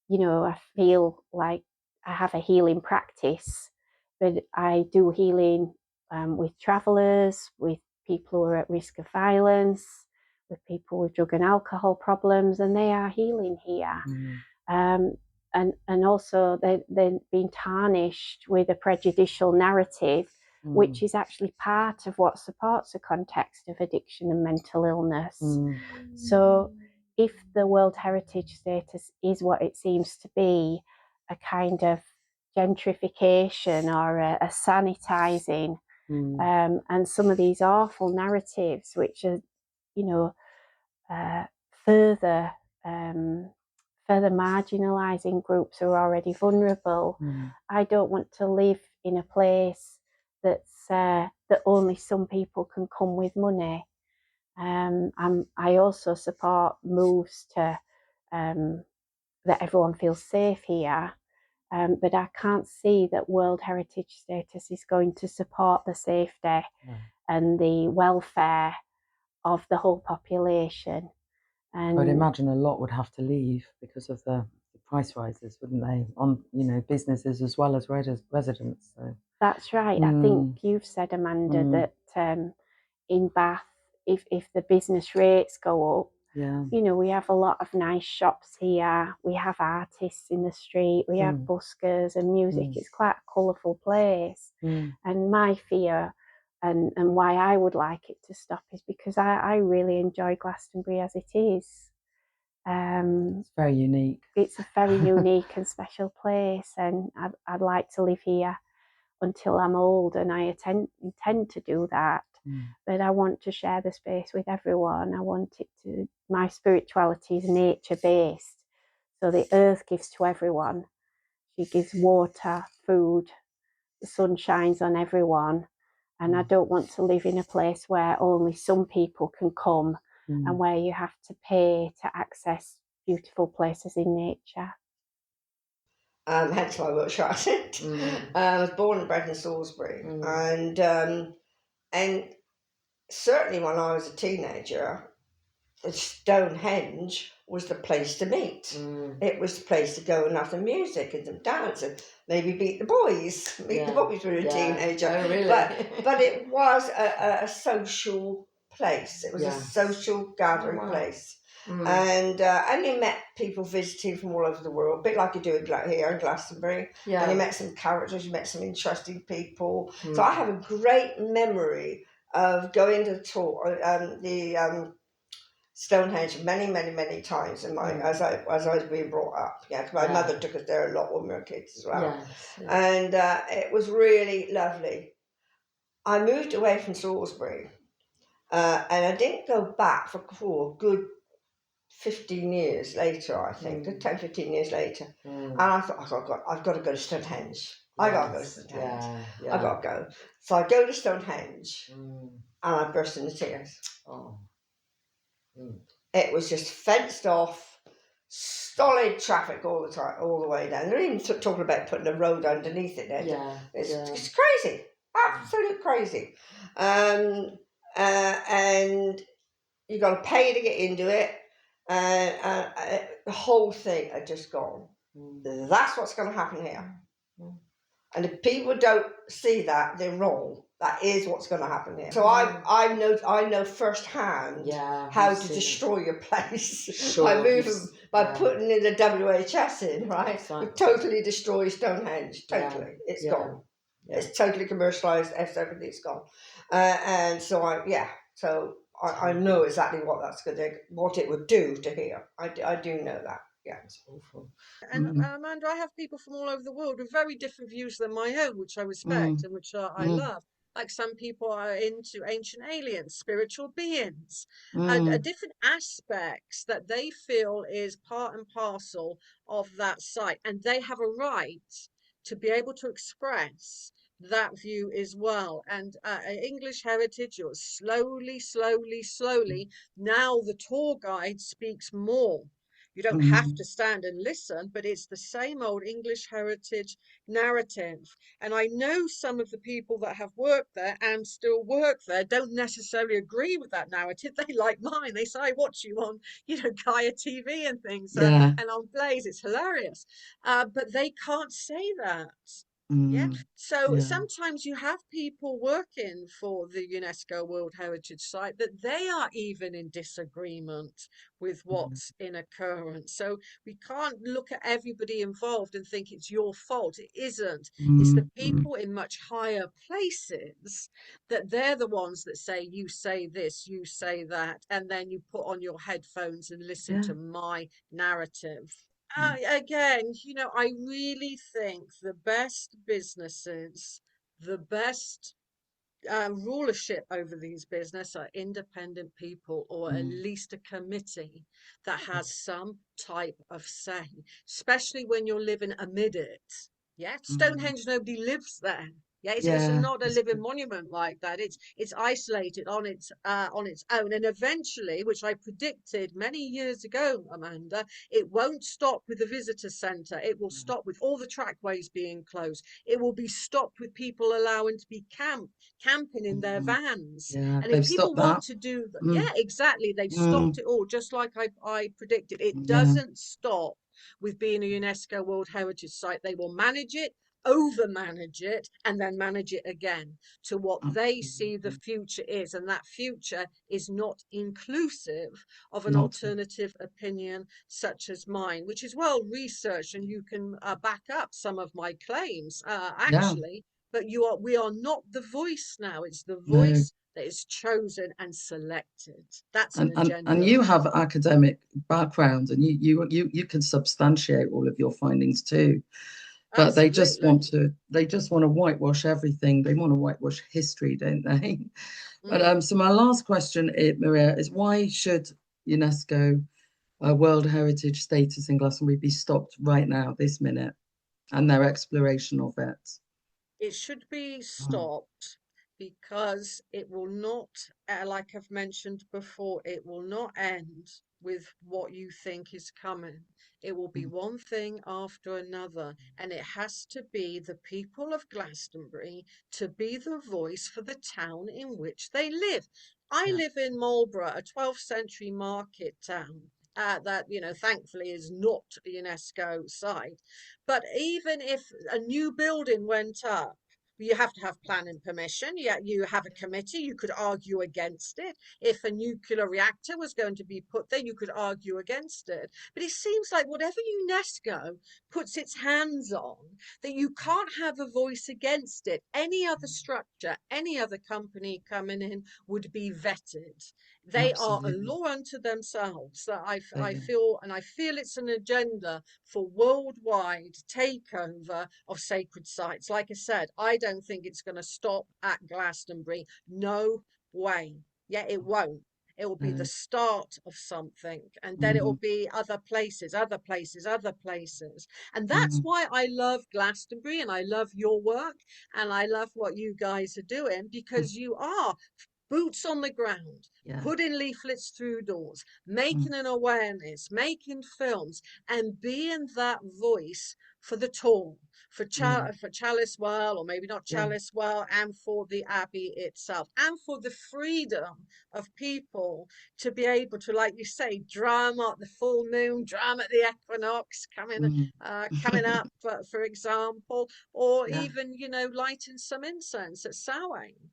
you know, I feel like I have a healing practice, but I do healing with travellers, with people who are at risk of violence, with people with drug and alcohol problems, and they are healing here. And also they're being tarnished with a prejudicial narrative, which is actually part of what supports a context of addiction and mental illness. So if the World Heritage Status is what it seems to be, a kind of gentrification or a sanitising, and some of these awful narratives, which are, you know, further marginalising groups who are already vulnerable. I don't want to live in a place that's that only some people can come with money. I also support moves to that everyone feels safe here, but I can't see that World Heritage Status is going to support the safety and the welfare of the whole population. And I'd imagine a lot would have to leave because of the price rises, wouldn't they? On, you know, businesses as well as residents. So. That's right. I think you've said, Amanda, that in Bath, if the business rates go up, you know, we have a lot of nice shops here. We have artists in the street. We have buskers and music. It's quite a colourful place. And my fear and why I would like it to stop is because I really enjoy Glastonbury as it is. It's very unique. It's a very unique and special place, and I'd like to live here until I'm old, and I intend to do that. But I want to share the space with everyone. I want it to, my spirituality is nature based. So the earth gives to everyone. She gives water, food, the sun shines on everyone. And I don't want to live in a place where only some people can come and where you have to pay to access beautiful places in nature. Hence my Wiltshire accent. I was born and bred in Salisbury, and certainly when I was a teenager, Stonehenge was the place to meet. It was the place to go and have some music and some dance and maybe meet the boys. Meet the boys when you were a teenager. Oh, really? But it was a social place. It was a Yes. social gathering wow. place. Mm. And you met people visiting from all over the world, a bit like you do here in Glastonbury. Yeah. And you met some characters, you met some interesting people. Mm. So I have a great memory of going to the Stonehenge many times in my as I was being brought up. Yeah, 'cause my mother took us there a lot when we were kids as well. Yes. And it was really lovely. I moved away from Salisbury, and I didn't go back for a good 15 years later, I think, 10, 15 years later. And I thought, I've got to go to Stonehenge. I got to go to Stonehenge. I got to go. So I go to Stonehenge, and I burst into tears. Oh. Mm. It was just fenced off, solid traffic all the time, all the way down. They're even talking about putting a road underneath it now. It's crazy, absolute crazy. And you got to pay to get into it. The whole thing had just gone. That's what's going to happen here. And if people don't see that, they're wrong. That is what's going to happen here. So I know firsthand how to destroy your place by putting in the WHS in, right? Exactly. It totally destroys Stonehenge. Totally, it's gone. Yeah. It's totally commercialised. Everything's gone. And so I know exactly what it would do to here. I do know that. Yeah, it's awful. And Amanda, I have people from all over the world with very different views than my own, which I respect and which I love. Like some people are into ancient aliens, spiritual beings, different aspects that they feel is part and parcel of that site. And they have a right to be able to express that view as well. And English heritage, you're slowly, now the tour guide speaks more. You don't have to stand and listen, but it's the same old English heritage narrative. And I know some of the people that have worked there and still work there don't necessarily agree with that narrative. They like mine. They say, I watch you on, Gaia TV and things, and on Blaze. It's hilarious. But they can't say that. Yeah. So sometimes you have people working for the UNESCO World Heritage Site that they are even in disagreement with what's in occurrence. So we can't look at everybody involved and think it's your fault. It isn't. It's the people in much higher places that they're the ones that say, you say this, you say that, and then you put on your headphones and listen to my narrative. Again, I really think the best businesses, the best rulership over these business are independent people, or at least a committee that has some type of say, especially when you're living amid it. Yeah, Stonehenge, nobody lives there. Yeah, it's not a living monument like that. It's isolated on its own, and eventually, which I predicted many years ago, Amanda, it won't stop with the visitor centre. It will stop with all the trackways being closed. It will be stopped with people allowing to be camping in their vans. Yeah, and if people want to do exactly, they've stopped it all, just like I predicted. It doesn't stop with being a UNESCO World Heritage Site. They will manage it, overmanage it, and then manage it again to what they see the future is, and that future is not inclusive of an alternative opinion such as mine, which is well researched, and you can back up some of my claims actually. But we are not the voice now. It's the voice that is chosen and selected. That's an agenda. And you have academic background, and you can substantiate all of your findings too. But Absolutely. they just want to whitewash everything. They want to whitewash history, don't they? But so my last question, Maria, is why should UNESCO World Heritage Status in Glastonbury be stopped right now, this minute, and their exploration of it? It should be stopped because it will not, like I've mentioned before, it will not end with what you think is coming. It will be one thing after another, and it has to be the people of Glastonbury to be the voice for the town in which they live. I live in Marlborough, a 12th century market town. That thankfully is not a UNESCO site, but even if a new building went up You have to have planning permission. Yeah, you have a committee. You could argue against it. If a nuclear reactor was going to be put there, you could argue against it. But it seems like whatever UNESCO puts its hands on, that you can't have a voice against it. Any other structure, any other company coming in would be vetted. They are a Absolutely. law unto themselves. That I They feel it's an agenda for worldwide takeover of sacred sites. Like I said, I don't think it's going to stop at Glastonbury. No way. Yeah, it won't. It will be the are. start of something, and then it will Mm, be other places, other places, other places. And that's mm, why I love Glastonbury and I love your work and I love what you guys are doing, mm. because you are boots on the ground, Yeah. putting leaflets through doors, Mm, making an awareness, making films, and being that voice for the tall, for Chalice Well, or maybe not yeah. Chalice Well, and for the Abbey itself, and for the freedom of people to be able to, like you say, drum at the full moon, drum at the equinox Mm. coming up, for example, or Yeah, even, lighting some incense at Samhain.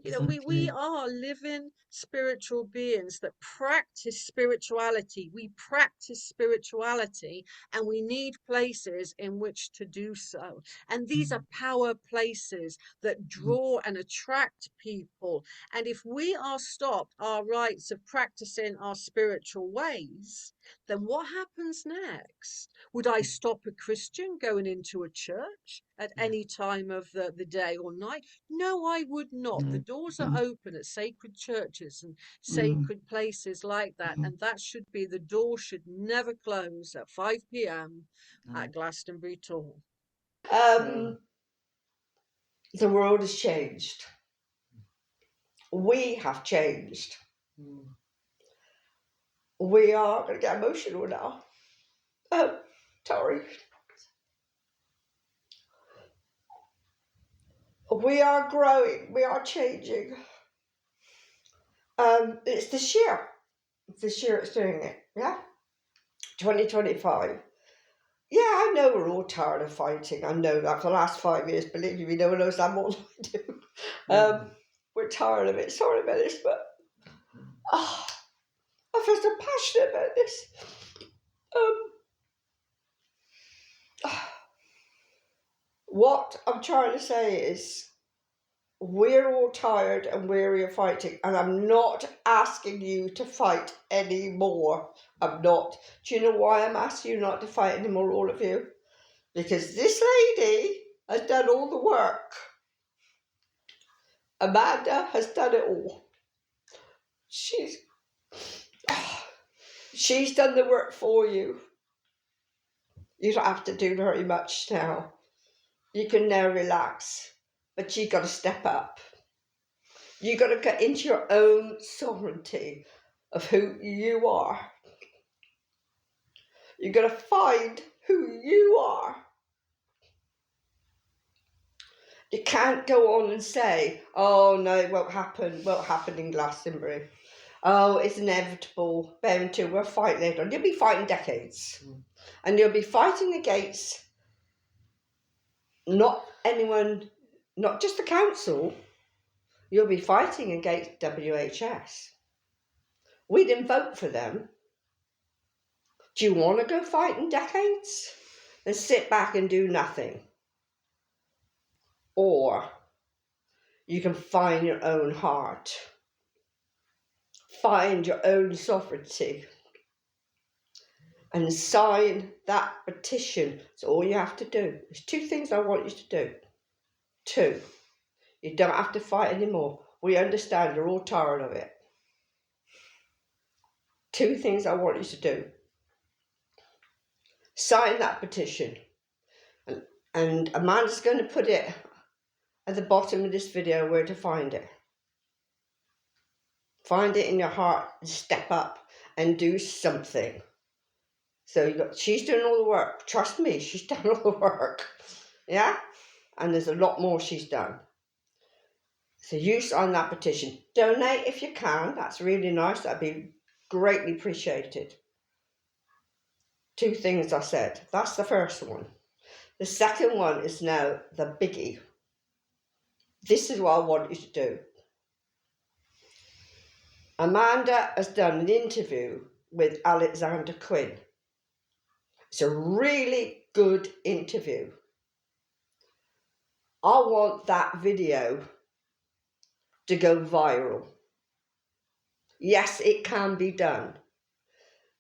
We exactly. are living spiritual beings that practice spirituality. We practice spirituality, and we need places in which to do so. And these Mm, are power places that mm, draw and attract people. And if we are stopped our rights of practicing our spiritual ways, then what happens next? Would I mm. stop a Christian going into a church at Yeah, any time of the day or night? No, I would not. The no. doors are Mm, open at sacred churches and mm, sacred places like that, mm. and that should be, the door should never close at 5 p.m. No. at Glastonbury Tor. Um, the world has changed. We have changed. Mm, We are going to get emotional now. Sorry. We are growing. We are changing. It's this year. This year it's doing it. Yeah. 2025. Yeah, I know we're all tired of fighting. I know that for the last 5 years, believe me, no one knows that more than I do. mm, We're tired of it. Sorry about this, but I feel so passionate about this. What I'm trying to say is we're all tired and weary of fighting, and I'm not asking you to fight anymore. I'm not. Do you know why I'm asking you not to fight anymore, all of you? Because this lady has done all the work. Amanda has done it all. She's done the work for you. You don't have to do very much now. You can now relax, but you got to step up. You got to get into your own sovereignty of who you are. You got to find who you are. You can't go on and say, "Oh no, it won't happen in Glastonbury. Oh, it's inevitable, bound to. We'll fight later on." You'll be fighting decades, and you'll be fighting against not anyone, not just the council. You'll be fighting against WHS. We didn't vote for them. Do you want to go fight in decades and sit back and do nothing? Or you can find your own heart, find your own sovereignty, and sign that petition. That's all you have to do. There's 2 things I want you to do. 2, you don't have to fight anymore. We understand you're all tired of it. 2 things I want you to do. Sign that petition. And Amanda's going to put it at the bottom of this video where to find it. Find it in your heart and step up and do something. So she's doing all the work. Trust me, she's done all the work. Yeah? And there's a lot more she's done. So you sign that petition. Donate if you can. That's really nice. That'd be greatly appreciated. 2 things I said. That's the first one. The second one is now the biggie. This is what I want you to do. Amanda has done an interview with Alexander Quinn. It's a really good interview. I want that video to go viral. Yes, it can be done.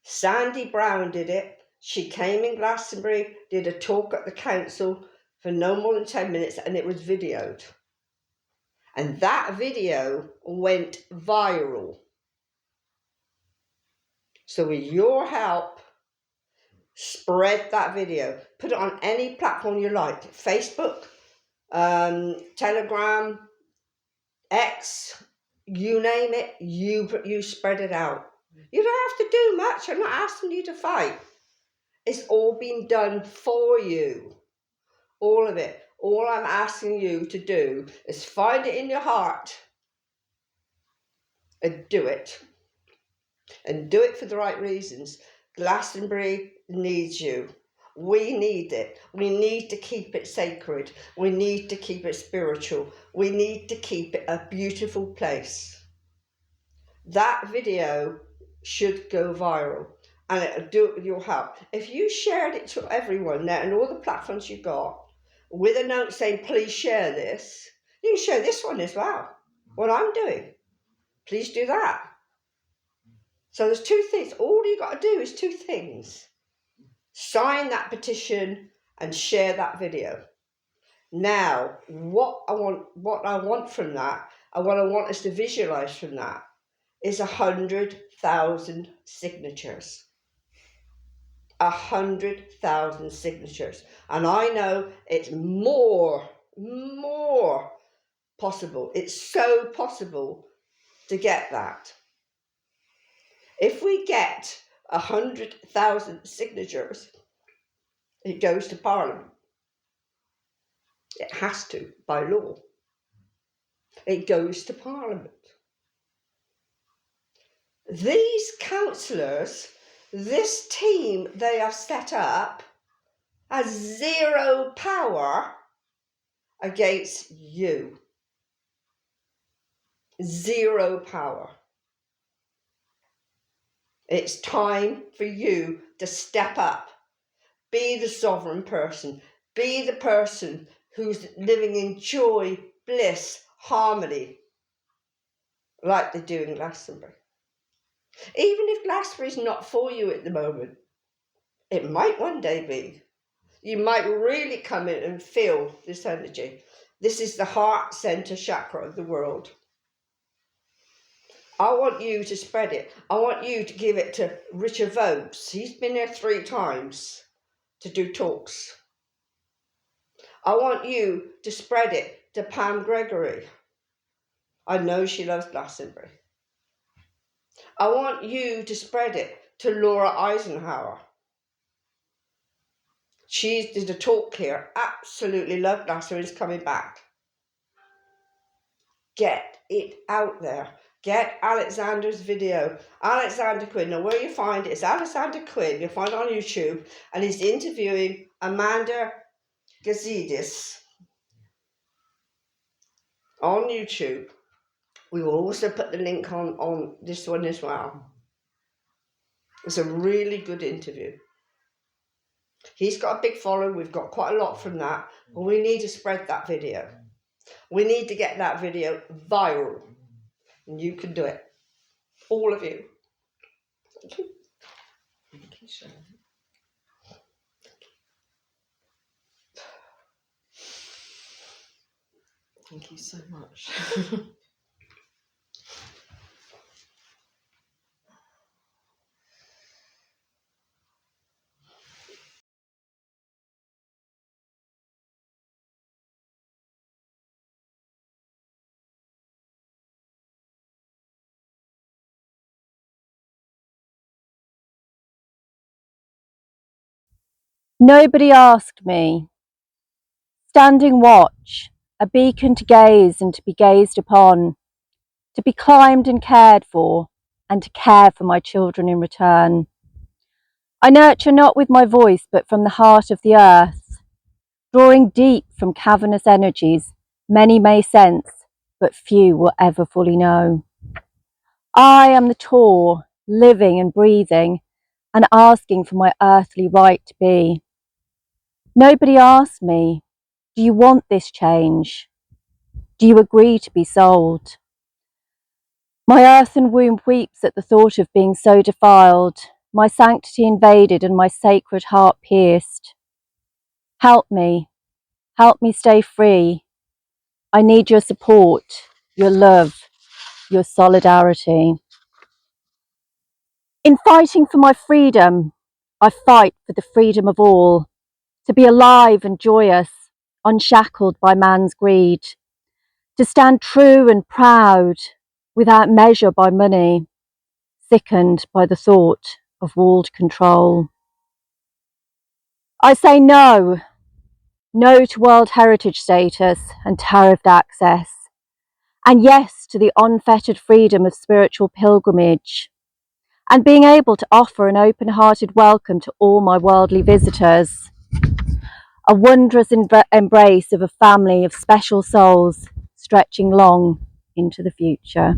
Sandy Brown did it. She came in Glastonbury, did a talk at the council for no more than 10 minutes, and it was videoed. And that video went viral. So with your help, spread that video. Put it on any platform you like. Facebook, Telegram, X, you name it, you spread it out. You don't have to do much. I'm not asking you to fight. It's all been done for you. All of it. All I'm asking you to do is find it in your heart and do it. And do it for the right reasons. Glastonbury needs you. We need it. We need to keep it sacred. We need to keep it spiritual. We need to keep it a beautiful place. That video should go viral, and it'll do it with your help. If you shared it to everyone there and all the platforms you got with a note saying, please share this, you can share this one as well. What I'm doing. Please do that. So there's two things. All you got to do is two things. Sign that petition and share that video. Now, what I want from that, and what I want us to visualize from that, is 100,000 signatures. 100,000 signatures. And I know it's more possible. It's so possible to get that. If we get 100,000 signatures, it goes to Parliament. It has to, by law. It goes to Parliament. These councillors, this team they have set up, has zero power against you. Zero power. It's time for you to step up. Be the sovereign person. Be the person who's living in joy, bliss, harmony, like they do in Glastonbury. Even if Glastonbury is not for you at the moment, it might one day be. You might really come in and feel this energy. This is the heart center chakra of the world. I want you to spread it. I want you to give it to Richard Vobes. He's been there 3 times to do talks. I want you to spread it to Pam Gregory. I know she loves Glastonbury. I want you to spread it to Laura Eisenhower. She did a talk here. Absolutely love Glastonbury. Is coming back. Get it out there. Get Alexander's video. Alexander Quinn. Now, where you find it is Alexander Quinn. You'll find it on YouTube. And he's interviewing Amanda Gazidis on YouTube. We will also put the link on this one as well. It's a really good interview. He's got a big following. We've got quite a lot from that. But we need to spread that video. We need to get that video viral. And you can do it. All of you. Thank you. Thank you, Sharon. Thank you so much. Nobody asked me. Standing watch, a beacon to gaze and to be gazed upon, to be climbed and cared for, and to care for my children in return. I nurture not with my voice, but from the heart of the earth, drawing deep from cavernous energies many may sense, but few will ever fully know. I am the Tor, living and breathing, and asking for my earthly right to be. Nobody asked me, do you want this change? Do you agree to be sold? My earthen womb weeps at the thought of being so defiled, my sanctity invaded and my sacred heart pierced. Help me stay free. I need your support, your love, your solidarity. In fighting for my freedom, I fight for the freedom of all, to be alive and joyous, unshackled by man's greed, to stand true and proud, without measure by money, sickened by the thought of walled control. I say no to World Heritage Status and tariffed access, and yes to the unfettered freedom of spiritual pilgrimage, and being able to offer an open-hearted welcome to all my worldly visitors, a wondrous embrace of a family of special souls stretching long into the future.